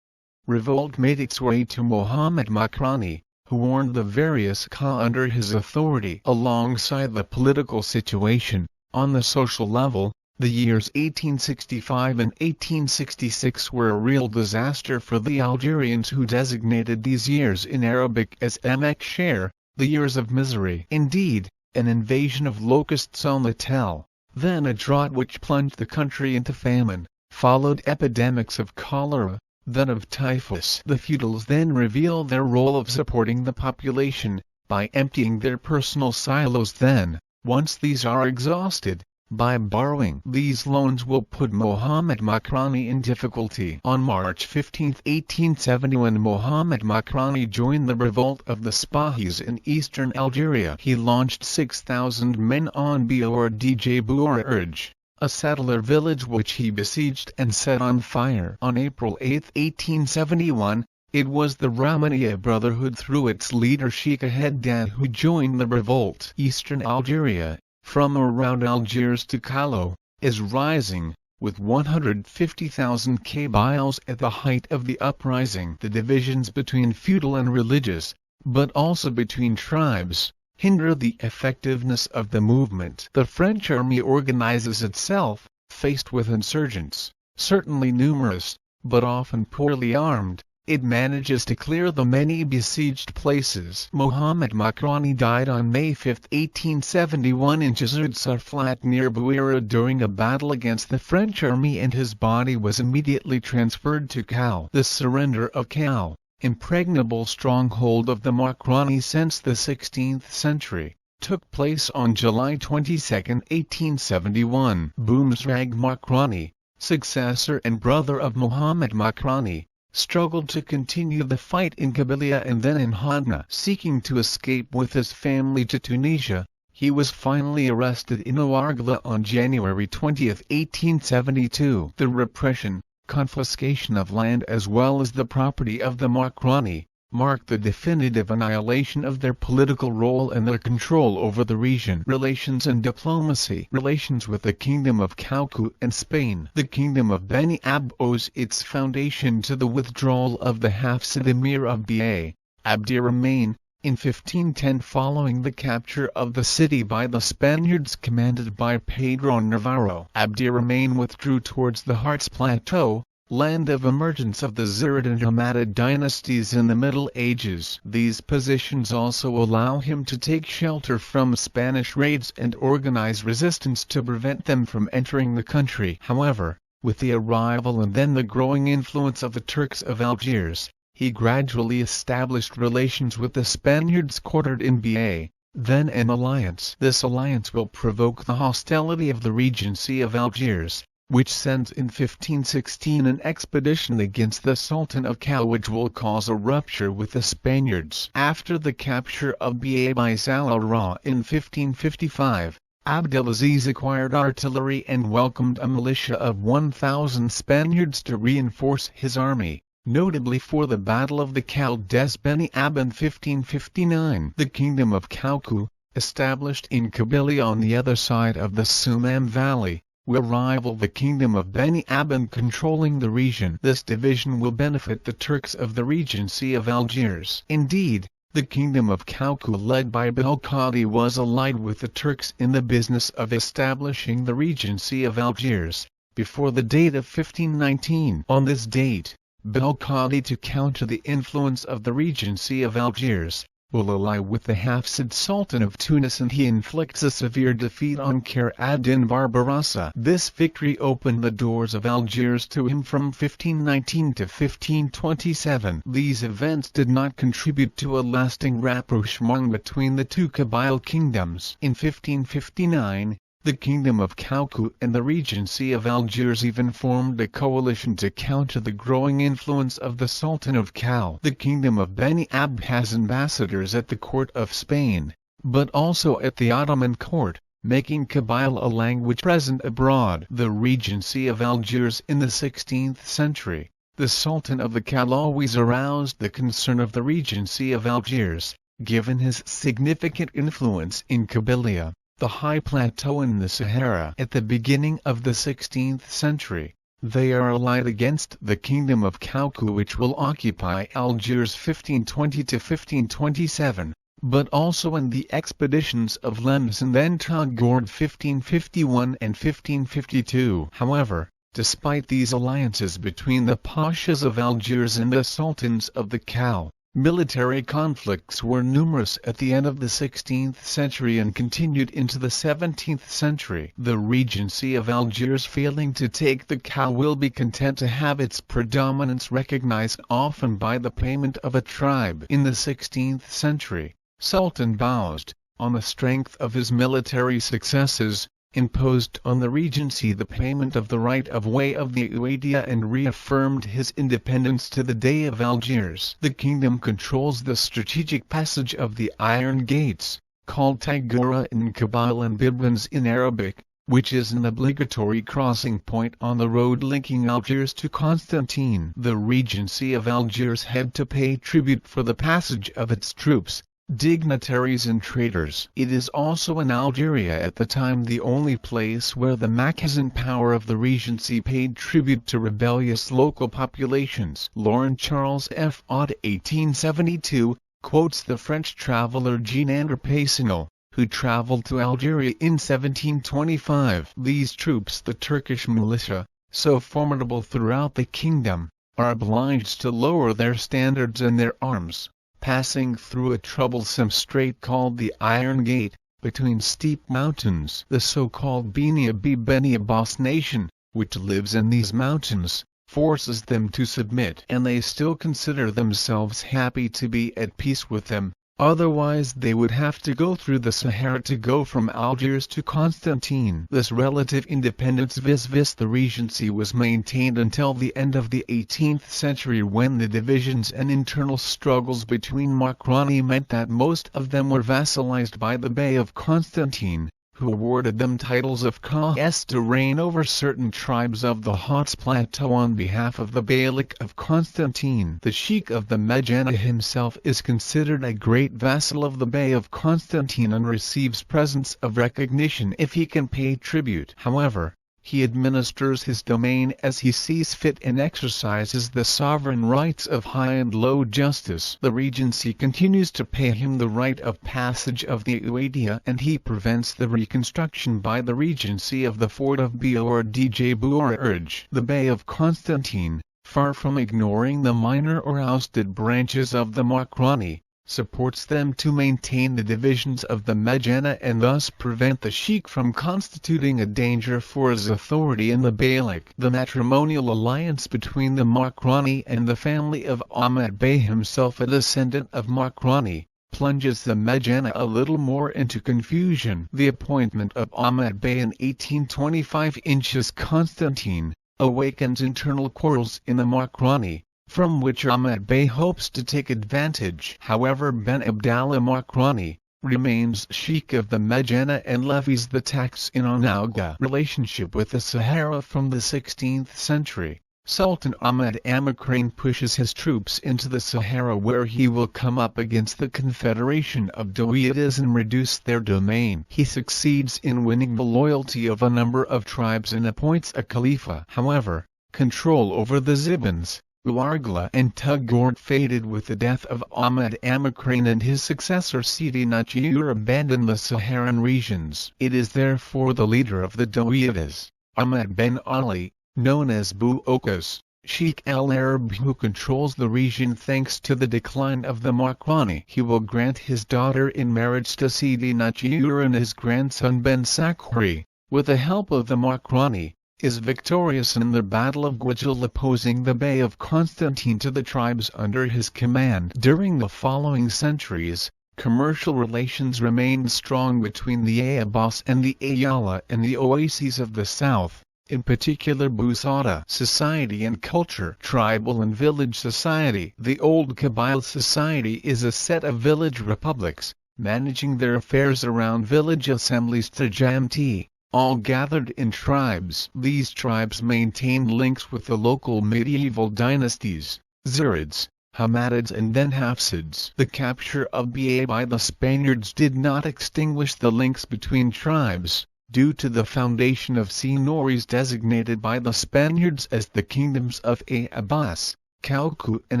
revolt made its way to Ouled Moqrane, who warned the various Ka under his authority. Alongside the political situation, on the social level, the years 1865 and 1866 were a real disaster for the Algerians, who designated these years in Arabic as Mekshare, the years of misery. Indeed, an invasion of locusts on the Tell, then a drought which plunged the country into famine, followed epidemics of cholera, then of typhus. The feudals then reveal their role of supporting the population, by emptying their personal silos. Then, once these are exhausted, by borrowing. These loans will put Ouled Moqrane in difficulty. On March 15, 1870, when Ouled Moqrane joined the revolt of the Spahis in eastern Algeria, he launched 6,000 men on Bordj Bourj, a settler village which he besieged and set on fire. On April 8, 1871, it was the Rahmaniya Brotherhood through its leader Sheikh Haddad who joined the revolt. Eastern Algeria, from around Algiers to Kalâa, is rising, with 150,000 Kabyles at the height of the uprising. The divisions between feudal and religious, but also between tribes, hinder the effectiveness of the movement. The French army organizes itself, faced with insurgents, certainly numerous, but often poorly armed. It manages to clear the many besieged places. Ouled Moqrane died on May 5, 1871 in Jazud Sarflat near Bouira during a battle against the French army, and his body was immediately transferred to Kalâa. The surrender of Kalâa, impregnable stronghold of the Mokrani since the 16th century, took place on July 22, 1871. Boumsrag Mokrani, successor and brother of Ouled Moqrane, struggled to continue the fight in Kabylie and then in Hodna. Seeking to escape with his family to Tunisia, he was finally arrested in Ouargla on January 20, 1872. The repression, confiscation of land as well as the property of the Mokrani, marked the definitive annihilation of their political role and their control over the region. Relations and diplomacy. Relations with the Kingdom of Kauku and Spain. The Kingdom of Beni Abbès owes its foundation to the withdrawal of the Hafsid Emir of Ba, Abderrahmane, in 1510 following the capture of the city by the Spaniards commanded by Pedro Navarro. Abderrahmane withdrew towards the Harz Plateau, land of emergence of the Zirid and Hammadid dynasties in the Middle Ages. These positions also allow him to take shelter from Spanish raids and organize resistance to prevent them from entering the country. However, with the arrival and then the growing influence of the Turks of Algiers, he gradually established relations with the Spaniards quartered in Ba, then an alliance. This alliance will provoke the hostility of the Regency of Algiers, which sends in 1516 an expedition against the Sultan of Kalâa, which will cause a rupture with the Spaniards. After the capture of Ba by Salara in 1555, Abdelaziz acquired artillery and welcomed a militia of 1,000 Spaniards to reinforce his army, notably for the Battle of the Cal des Beni Abbès in 1559. The Kingdom of Kauku, established in Kabylie on the other side of the Soumam Valley, will rival the Kingdom of Beni Abbès controlling the region. This division will benefit the Turks of the Regency of Algiers. Indeed, the Kingdom of Kauku led by Belkadi was allied with the Turks in the business of establishing the Regency of Algiers, before the date of 1519. On this date, Belkadi, to counter the influence of the Regency of Algiers, will ally with the Hafsid Sultan of Tunis, and he inflicts a severe defeat on Khair ad-Din Barbarossa. This victory opened the doors of Algiers to him from 1519 to 1527. These events did not contribute to a lasting rapprochement between the two Kabyle kingdoms. In 1559, The Kingdom of Kauku and the Regency of Algiers even formed a coalition to counter the growing influence of the Sultan of Kal. The Kingdom of Beni Abbès has ambassadors at the court of Spain, but also at the Ottoman court, making Kabyle a language present abroad. The Regency of Algiers in the 16th century. The Sultan of the Kalâwis aroused the concern of the Regency of Algiers, given his significant influence in Kabylie, the high plateau in the Sahara. At the beginning of the 16th century, they are allied against the Kingdom of Kauku, which will occupy Algiers 1520 to 1527, but also in the expeditions of Lems and then Togourd 1551 and 1552. However, despite these alliances between the Pashas of Algiers and the Sultans of the Kal, military conflicts were numerous at the end of the 16th century and continued into the 17th century. The Regency of Algiers, failing to take the Kal, will be content to have its predominance recognized often by the payment of a tribe. In the 16th century, Sultan Baoust, on the strength of his military successes, imposed on the Regency the payment of the right-of-way of the Uaidia and reaffirmed his independence to the Dey of Algiers. The kingdom controls the strategic passage of the Iron Gates, called Tagora in Kabyle and Bibans in Arabic, which is an obligatory crossing point on the road linking Algiers to Constantine. The Regency of Algiers had to pay tribute for the passage of its troops, dignitaries and traders. It is also in Algeria at the time the only place where the Macazan power of the Regency paid tribute to rebellious local populations. Laurent Charles F. Aud 1872, quotes the French traveller Jean-André Peyssonneau, who travelled to Algeria in 1725. These troops, the Turkish militia, so formidable throughout the kingdom, are obliged to lower their standards and their arms, passing through a troublesome strait called the Iron Gate, between steep mountains. The so-called Beni Abbès nation, which lives in these mountains, forces them to submit, and they still consider themselves happy to be at peace with them. Otherwise they would have to go through the Sahara to go from Algiers to Constantine. This relative independence vis-a-vis the Regency was maintained until the end of the 18th century, when the divisions and internal struggles between Mokrani meant that most of them were vassalized by the Bey of Constantine, who awarded them titles of Khas to reign over certain tribes of the Hots Plateau on behalf of the Beylik of Constantine. The sheikh of the Medjana himself is considered a great vassal of the Bey of Constantine and receives presents of recognition if he can pay tribute. However, he administers his domain as he sees fit and exercises the sovereign rights of high and low justice. The Regency continues to pay him the right of passage of the Uaidia, and he prevents the reconstruction by the Regency of the fort of Bourg. The Bey of Constantine, far from ignoring the minor or ousted branches of the Mokrani, supports them to maintain the divisions of the Medjana and thus prevent the sheikh from constituting a danger for his authority in the Beylik. The matrimonial alliance between the Mokrani and the family of Ahmed Bey, himself a descendant of Mokrani, plunges the Medjana a little more into confusion. The appointment of Ahmed Bey in 1825 as Constantine awakens internal quarrels in the Mokrani, from which Ahmed Bey hopes to take advantage. However, Ben Abdallah Mokrani remains sheikh of the Medjana and levies the tax in Onauga. Relationship with the Sahara. From the 16th century, Sultan Ouled Moqrane pushes his troops into the Sahara, where he will come up against the confederation of Dawidas and reduce their domain. He succeeds in winning the loyalty of a number of tribes and appoints a khalifa. However, control over the Zibans, Ouargla and Togourd faded with the death of Ouled Moqrane, and his successor Sidi Nachiur abandoned the Saharan regions. It is therefore the leader of the Dawidas, Ahmed Ben Ali, known as Bu Okas, Sheikh al-Arab, who controls the region thanks to the decline of the Mokrani. He will grant his daughter in marriage to Sidi Nachiur, and his grandson Ben Sakhri, with the help of the Mokrani, is victorious in the Battle of Guajil, opposing the Bey of Constantine to the tribes under his command. During the following centuries, Commercial relations remained strong between the Abbas and the Ayala and the oases of the south, in particular Busada society and culture, tribal and village society. The old Kabyle society is a set of village republics, managing their affairs around village assemblies to Jamti, all gathered in tribes. These tribes maintained links with the local medieval dynasties, Zirids, Hammadids and then Hafsids. The capture of Ba by the Spaniards did not extinguish the links between tribes, due to the foundation of seigneuries designated by the Spaniards as the kingdoms of Aït Abbas, Kauku and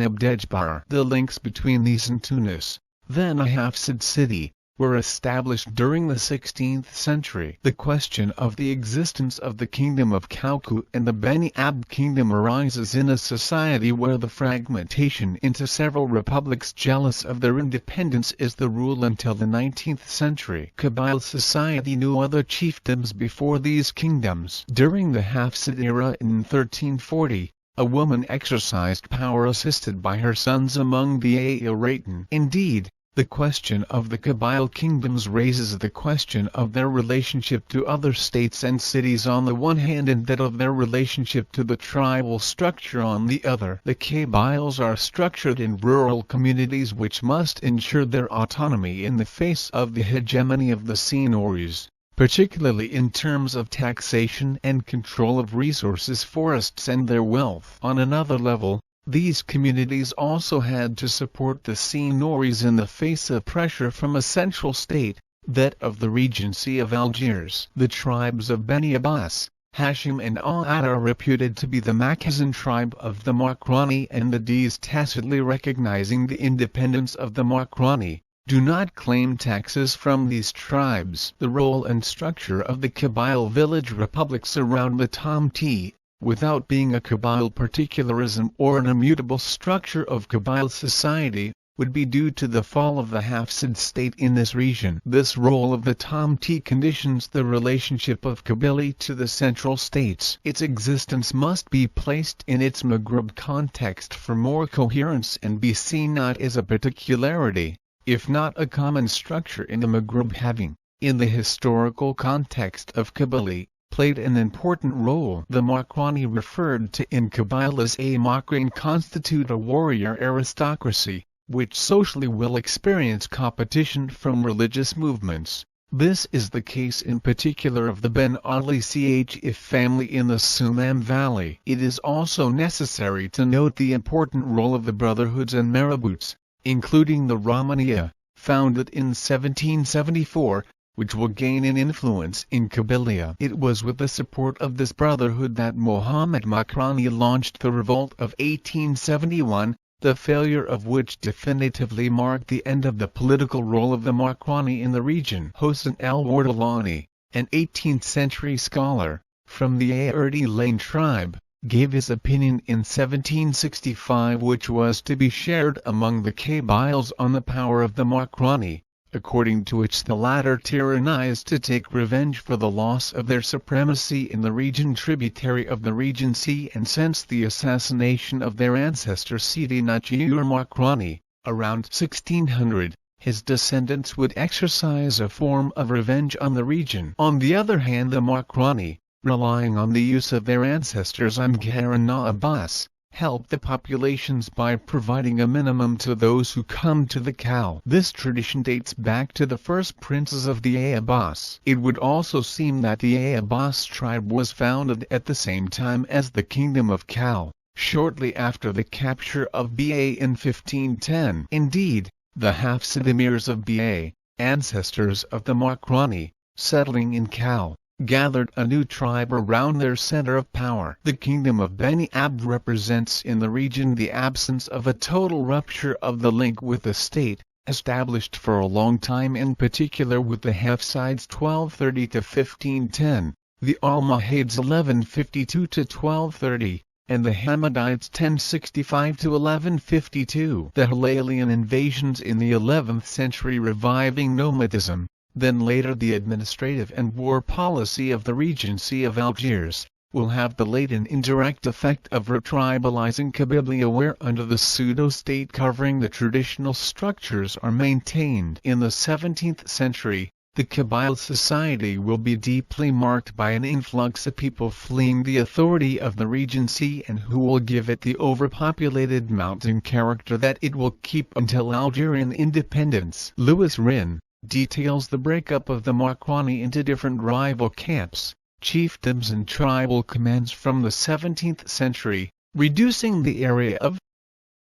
Abdejbar. The links between these and Tunis, then a Hafsid city, were established during the 16th century. The question of the existence of the kingdom of Kauku and the Beni Abbès kingdom arises in a society where the fragmentation into several republics jealous of their independence is the rule until the 19th century. Kabyle society knew other chiefdoms before these kingdoms. During the Hafsid era in 1340, a woman exercised power assisted by her sons among the Aït. Indeed, the question of the Kabyle kingdoms raises the question of their relationship to other states and cities on the one hand and that of their relationship to the tribal structure on the other. The Kabyles are structured in rural communities which must ensure their autonomy in the face of the hegemony of the seigneuries, particularly in terms of taxation and control of resources, forests and their wealth. On another level, these communities also had to support the seigneuries in the face of pressure from a central state, that of the regency of Algiers. The tribes of Beni Abbès, Hashim and Aouad are reputed to be the Makhzen tribe of the Mokrani, and the Ds, tacitly recognizing the independence of the Mokrani, do not claim taxes from these tribes. The role and structure of the Kabyle village republics around the Tamti, without being a Kabyle particularism or an immutable structure of Kabyle society, would be due to the fall of the Hafsid state in this region. This role of the Tamti conditions the relationship of Kabylie to the central states. Its existence must be placed in its Maghreb context for more coherence and be seen not as a particularity, if not a common structure in the Maghreb, having, in the historical context of Kabylie, played an important role. The Mokrani referred to in Kabyle as Ouled Moqrane constitute a warrior aristocracy, which socially will experience competition from religious movements. This is the case in particular of the Ben Ali Chif family in the Sumam Valley. It is also necessary to note the important role of the brotherhoods and marabouts, including the Rahmaniya, founded in 1774, which will gain an influence in Kabylie. It was with the support of this brotherhood that Ouled Moqrane launched the revolt of 1871, the failure of which definitively marked the end of the political role of the Mokrani in the region. Hossein al-Wardalani, an 18th-century scholar, from the Aït Lane tribe, gave his opinion in 1765 which was to be shared among the Kabyles on the power of the Mokrani, according to which the latter tyrannized to take revenge for the loss of their supremacy in the region tributary of the regency, and since the assassination of their ancestor Sidi Najiur Mokrani, around 1600, his descendants would exercise a form of revenge on the region. On the other hand, the Mokrani, relying on the use of their ancestors Amghar and Abbas, help the populations by providing a minimum to those who come to the Kalâa. This tradition dates back to the first princes of the Aït Abbas. It would also seem that the Aït Abbas tribe was founded at the same time as the kingdom of Kalâa, shortly after the capture of Ba in 1510. Indeed, the Hafsid emirs of Ba, ancestors of the Mokrani, settling in Kalâa, gathered a new tribe around their center of power. The kingdom of Beni Abbès represents in the region the absence of a total rupture of the link with the state, established for a long time, in particular with the Hafsids 1230 to 1510, the Almohads 1152 to 1230, and the Hammadids 1065 to 1152. The Hilalian invasions in the 11th century reviving nomadism, then later the administrative and war policy of the regency of Algiers, will have the latent indirect effect of retribalizing Kabylie, where under the pseudo-state covering the traditional structures are maintained. In the 17th century, the Kabyle society will be deeply marked by an influx of people fleeing the authority of the regency and who will give it the overpopulated mountain character that it will keep until Algerian independence. Louis Rinn details the breakup of the Mokrani into different rival camps, chiefdoms and tribal commands from the 17th century, reducing the area of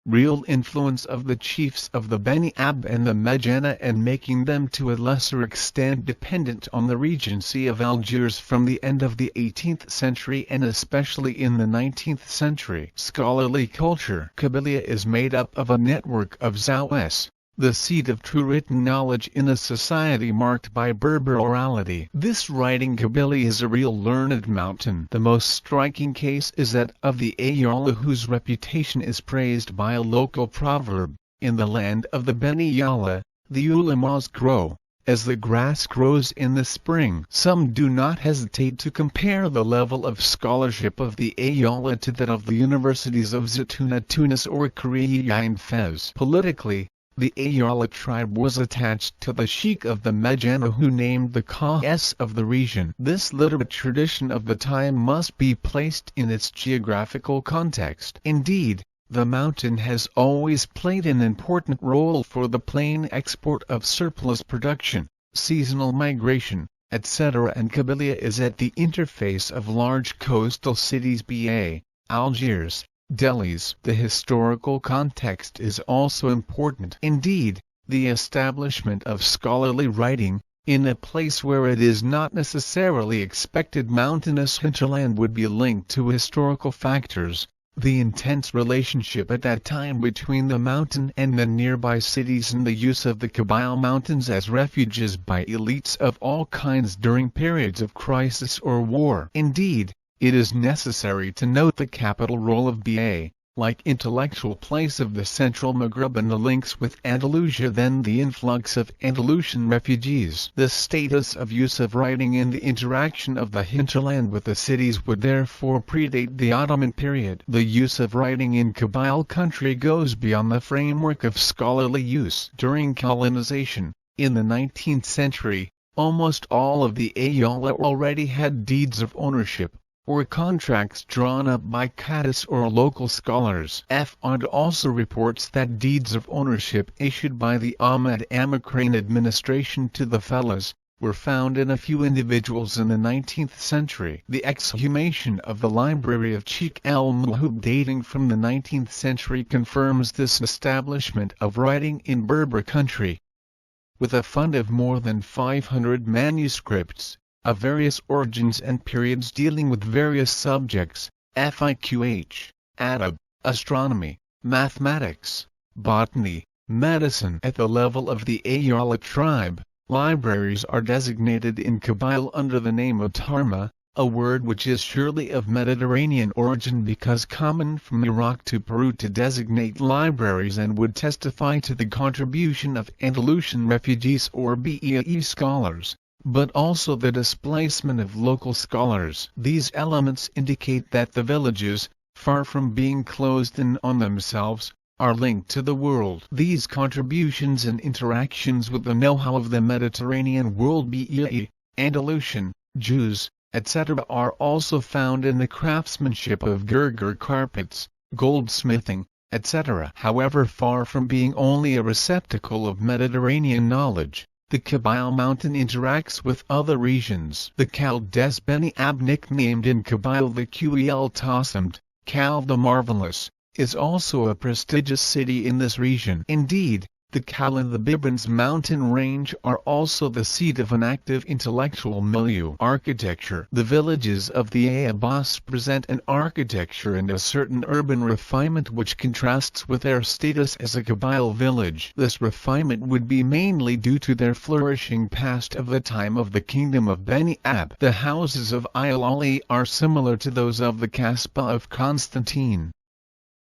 real influence of the chiefs of the Beni Abbès and the Medjana and making them to a lesser extent dependent on the regency of Algiers from the end of the 18th century and especially in the 19th century. Scholarly culture. Kabylie is made up of a network of zawes, the seat of true written knowledge in a society marked by Berber orality. This writing Kabylie is a real learned mountain. The most striking case is that of the Ayala, whose reputation is praised by a local proverb: in the land of the Beni Yala, the ulamas grow, as the grass grows in the spring. Some do not hesitate to compare the level of scholarship of the Ayala to that of the universities of Zitouna, Tunis or Korea and Fez. Politically, the Ayala tribe was attached to the sheikh of the Medjana, who named the Qais of the region. This literate tradition of the time must be placed in its geographical context. Indeed, the mountain has always played an important role for the plain export of surplus production, seasonal migration, etc., and Kabylie is at the interface of large coastal cities ba, Algiers, Delhi's. The historical context is also important. Indeed, the establishment of scholarly writing, in a place where it is not necessarily expected mountainous hinterland, would be linked to historical factors, the intense relationship at that time between the mountain and the nearby cities and the use of the Kabyle mountains as refuges by elites of all kinds during periods of crisis or war. Indeed, it is necessary to note the capital role of Ba, like intellectual place of the central Maghreb and the links with Andalusia, then the influx of Andalusian refugees. The status of use of writing in the interaction of the hinterland with the cities would therefore predate the Ottoman period. The use of writing in Kabyle country goes beyond the framework of scholarly use. During colonization, in the 19th century, almost all of the Ayala already had deeds of ownership, or contracts drawn up by cadis or local scholars. Fond also reports that deeds of ownership issued by the Ouled Moqrane administration to the fellahs were found in a few individuals in the 19th century. The exhumation of the library of Sheikh el-Mahub dating from the 19th century confirms this establishment of writing in Berber country. With a fund of more than 500 manuscripts, of various origins and periods dealing with various subjects, fiqh, adab, astronomy, mathematics, botany, medicine. At the level of the Ayala tribe, libraries are designated in Kabyle under the name of Tarma, a word which is surely of Mediterranean origin because common from Iraq to Peru to designate libraries and would testify to the contribution of Andalusian refugees or Bae scholars, but also the displacement of local scholars. These elements indicate that the villages, far from being closed in on themselves, are linked to the world. These contributions and interactions with the know-how of the Mediterranean world, Bae, Andalusian, Jews, etc., are also found in the craftsmanship of Gerger carpets, goldsmithing, etc. However, far from being only a receptacle of Mediterranean knowledge, the Kabyle mountain interacts with other regions. The Chaldees Beni Abbès, nicknamed in Kabyle the Qel Tasamt, Kal the Marvelous, is also a prestigious city in this region. Indeed, the Kal and the Bibans mountain range are also the seat of an active intellectual milieu. Architecture. The villages of the Aït Abbas present an architecture and a certain urban refinement which contrasts with their status as a Kabyle village. This refinement would be mainly due to their flourishing past of the time of the Kingdom of Beni Abbès. The houses of Ayal are similar to those of the Kasbah of Constantine.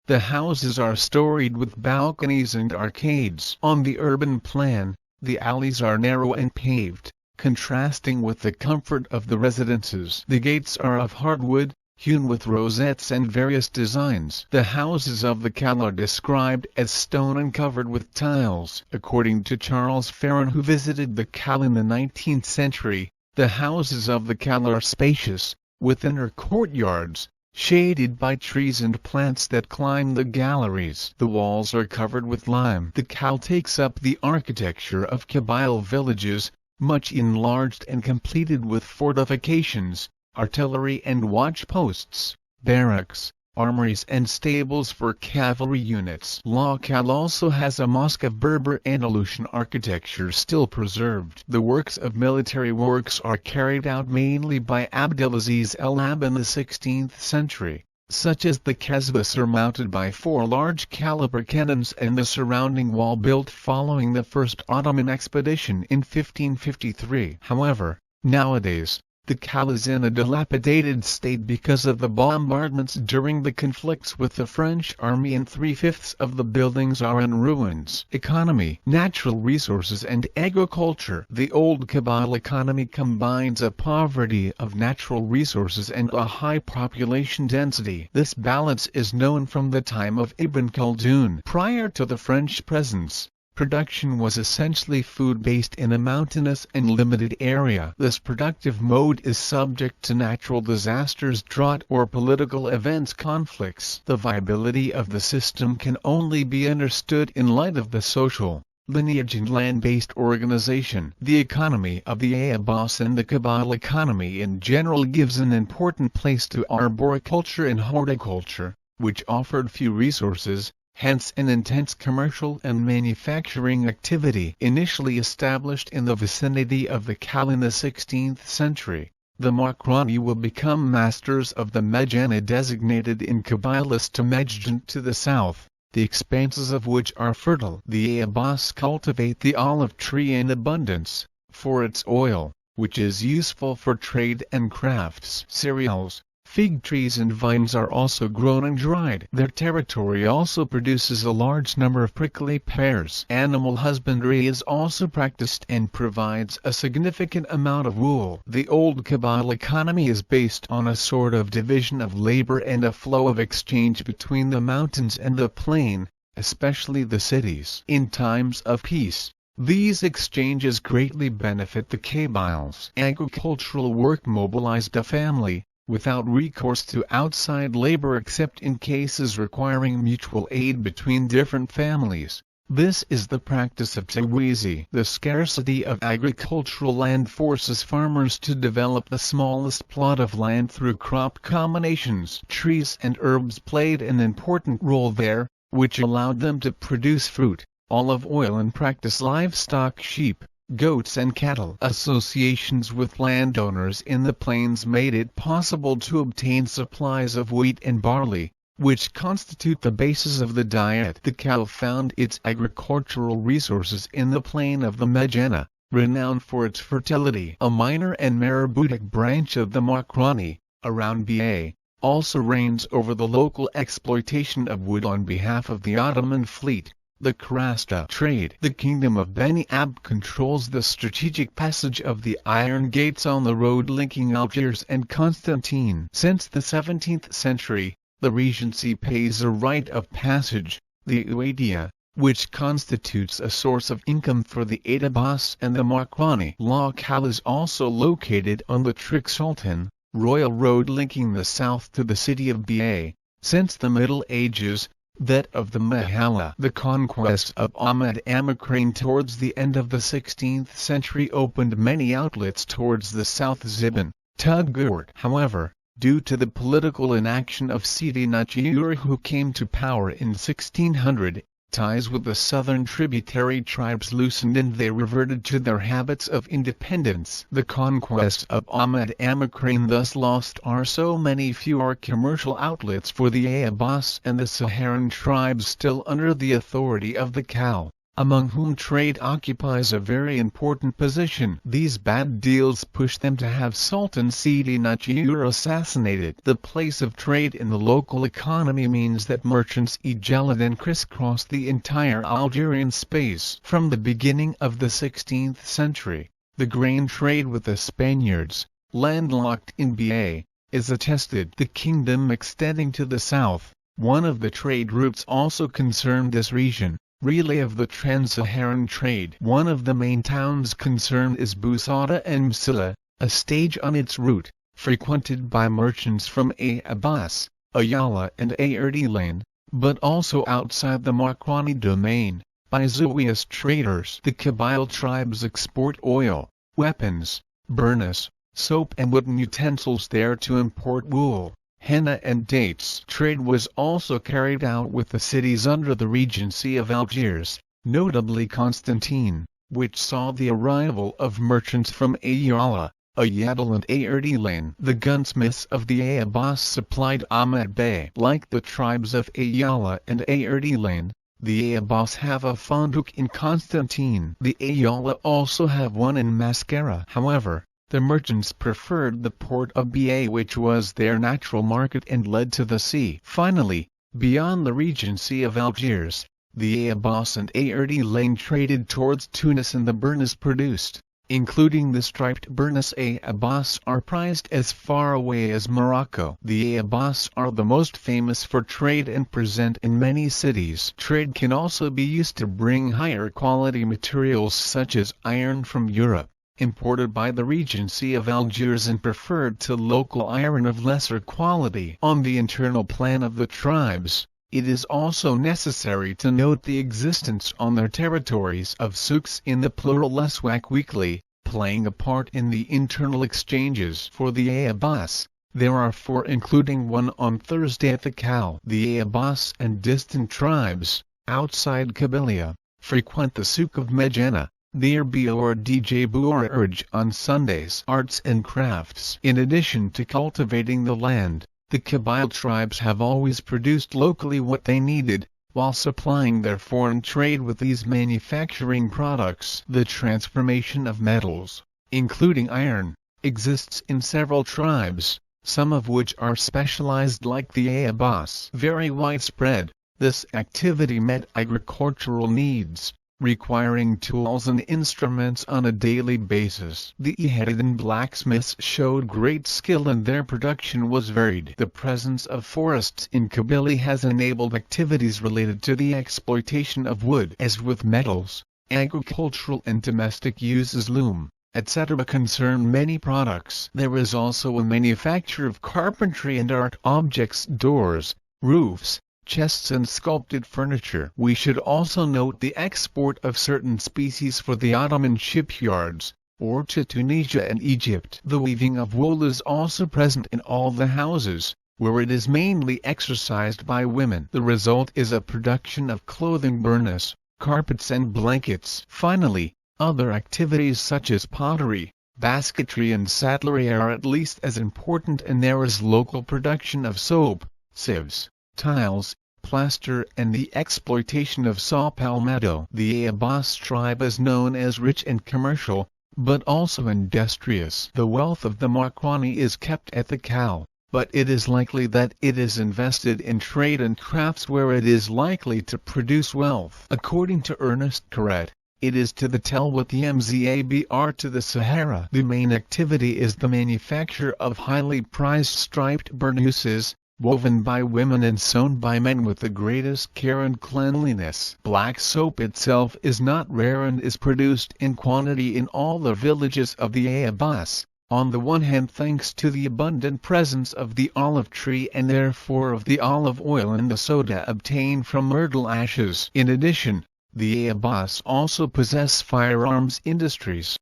The houses are storied with balconies and arcades. On the urban plan, the alleys are narrow and paved, contrasting with the comfort of the residences. The gates are of hardwood, hewn with rosettes and various designs. The houses of the Kalâa are described as stone and covered with tiles. According to Charles Farren, who visited the Kalâa in the 19th century, the houses of the Kalâa are spacious, with inner courtyards, shaded by trees and plants that climb the galleries. The walls are covered with lime. The Kalâa takes up the architecture of Kabyle villages, much enlarged and completed with fortifications, artillery and watch posts, barracks, armories and stables for cavalry units. La Kalâa also has a mosque of Berber Andalusian architecture still preserved. The works of military works are carried out mainly by Abdelaziz el-Ab in the 16th century, such as the Kasbah surmounted by 4 large caliber cannons and the surrounding wall built following the first Ottoman expedition in 1553. However, nowadays, the Kalâa is in a dilapidated state because of the bombardments during the conflicts with the French army, and 3/5 of the buildings are in ruins. Economy, natural resources and agriculture. The old Kabyle economy combines a poverty of natural resources and a high population density. This balance is known from the time of Ibn Khaldun. Prior to the French presence, production was essentially food-based in a mountainous and limited area. This productive mode is subject to natural disasters, drought or political events, conflicts. The viability of the system can only be understood in light of the social, lineage and land-based organization. The economy of the Aït Abbas and the Kabyle economy in general gives an important place to arboriculture and horticulture, which offered few resources, hence an intense commercial and manufacturing activity. Initially established in the vicinity of the Kalâa in the 16th century, the Mokrani will become masters of the Medjana, designated in Kabylis to Medjana to the south, the expanses of which are fertile. The Aït Abbas cultivate the olive tree in abundance, for its oil, which is useful for trade and crafts. Cereals, fig trees and vines are also grown and dried. Their territory also produces a large number of prickly pears. Animal husbandry is also practiced and provides a significant amount of wool. The old Kabyle economy is based on a sort of division of labor and a flow of exchange between the mountains and the plain, especially the cities. In times of peace, these exchanges greatly benefit the Kabyles. Agricultural work mobilized a family, without recourse to outside labor except in cases requiring mutual aid between different families. This is the practice of Tawizi. The scarcity of agricultural land forces farmers to develop the smallest plot of land through crop combinations. Trees and herbs played an important role there, which allowed them to produce fruit, olive oil and practice livestock, sheep, goats and cattle. Associations with landowners in the plains made it possible to obtain supplies of wheat and barley, which constitute the basis of the diet. The Kalâa found its agricultural resources in the plain of the Medjana, renowned for its fertility. A minor and maraboutic branch of the Mokrani, around Ba, also reigns over the local exploitation of wood on behalf of the Ottoman fleet. The Krasta trade. The kingdom of Beni Abbès controls the strategic passage of the iron gates on the road linking Algiers and Constantine. Since the 17th century, the regency pays a right of passage, the Uaidia, which constitutes a source of income for the Aït Abbas and the Mokrani. La Kalâa is also located on the Sultan, royal road linking the south to the city of Ba. Since the Middle Ages, that of the Mahala. The conquest of Ouled Moqrane towards the end of the 16th century opened many outlets towards the south. Ziban, Tugurt. However, due to the political inaction of Sidi Najjar, who came to power in 1600, ties with the southern tributary tribes loosened and they reverted to their habits of independence. The conquest of Ouled Moqrane thus lost so many fewer commercial outlets for the Aït Abbas and the Saharan tribes still under the authority of the Kalâa, among whom trade occupies a very important position. These bad deals pushed them to have Sultan Sidi Najjar assassinated. The place of trade in the local economy means that merchants ejected and crisscrossed the entire Algerian space. From the beginning of the 16th century, the grain trade with the Spaniards, landlocked in Ba, is attested. The kingdom extending to the south, one of the trade routes also concerned this region, relay of the trans-Saharan trade. One of the main towns concerned is Busada and Msila, a stage on its route, frequented by merchants from Aït Abbas, Ayala and Airdelan, but also outside the Mokrani domain, by Zawias traders. The Kabyle tribes export oil, weapons, burnous, soap and wooden utensils there to import wool, henna and dates. Trade was also carried out with the cities under the regency of Algiers, notably Constantine, which saw the arrival of merchants from Ayala, Ayadal and Airdelan. The gunsmiths of the Aït Abbas supplied Ahmed Bey. Like the tribes of Ayala and Airdelan, the Aït Abbas have a fondouk in Constantine. The Ayala also have one in Mascara. However, the merchants preferred the port of Ba, which was their natural market and led to the sea. Finally, beyond the regency of Algiers, the Aït Abbas and Airdelan traded towards Tunis, and the burnous produced, including the striped burnous Aït Abbas, are prized as far away as Morocco. The Aït Abbas are the most famous for trade and present in many cities. Trade can also be used to bring higher quality materials such as iron from Europe, imported by the regency of Algiers, and preferred to local iron of lesser quality. On the internal plan of the tribes, it is also necessary to note the existence on their territories of souks in the plural leswak weekly, playing a part in the internal exchanges. For the Aït Abbas, there are 4, including one on Thursday at the Kalâa. The Aït Abbas and distant tribes, outside Kabylie, frequent the souk of Medjana, near Bordj Bourj on Sundays. Arts and crafts. In addition to cultivating the land, the Kabyle tribes have always produced locally what they needed, while supplying their foreign trade with these manufacturing products. The transformation of metals, including iron, exists in several tribes, some of which are specialized like the Aït Abbas. Very widespread, this activity met agricultural needs, requiring tools and instruments on a daily basis. The Iharidan blacksmiths showed great skill and their production was varied. The presence of forests in Kabylie has enabled activities related to the exploitation of wood. As with metals, agricultural and domestic uses, loom, etc. concern many products. There is also a manufacture of carpentry and art objects, doors, roofs, chests and sculpted furniture. We should also note the export of certain species for the Ottoman shipyards, or to Tunisia and Egypt. The weaving of wool is also present in all the houses, where it is mainly exercised by women. The result is a production of clothing, burnous, carpets and blankets. Finally, other activities such as pottery, basketry and saddlery are at least as important, and there is local production of soap, sieves, tiles, plaster and the exploitation of saw palmetto. The Aït Abbas tribe is known as rich and commercial, but also industrious. The wealth of the Mokrani is kept at the Kalâa, but it is likely that it is invested in trade and crafts where it is likely to produce wealth. According to Ernest Carrette, it is to the Tel what the Mzab are to the Sahara. The main activity is the manufacture of highly prized striped burnouses, woven by women and sewn by men with the greatest care and cleanliness. Black soap itself is not rare and is produced in quantity in all the villages of the Aït Abbas, on the one hand thanks to the abundant presence of the olive tree and therefore of the olive oil and the soda obtained from myrtle ashes. In addition, the Aït Abbas also possess firearms industries.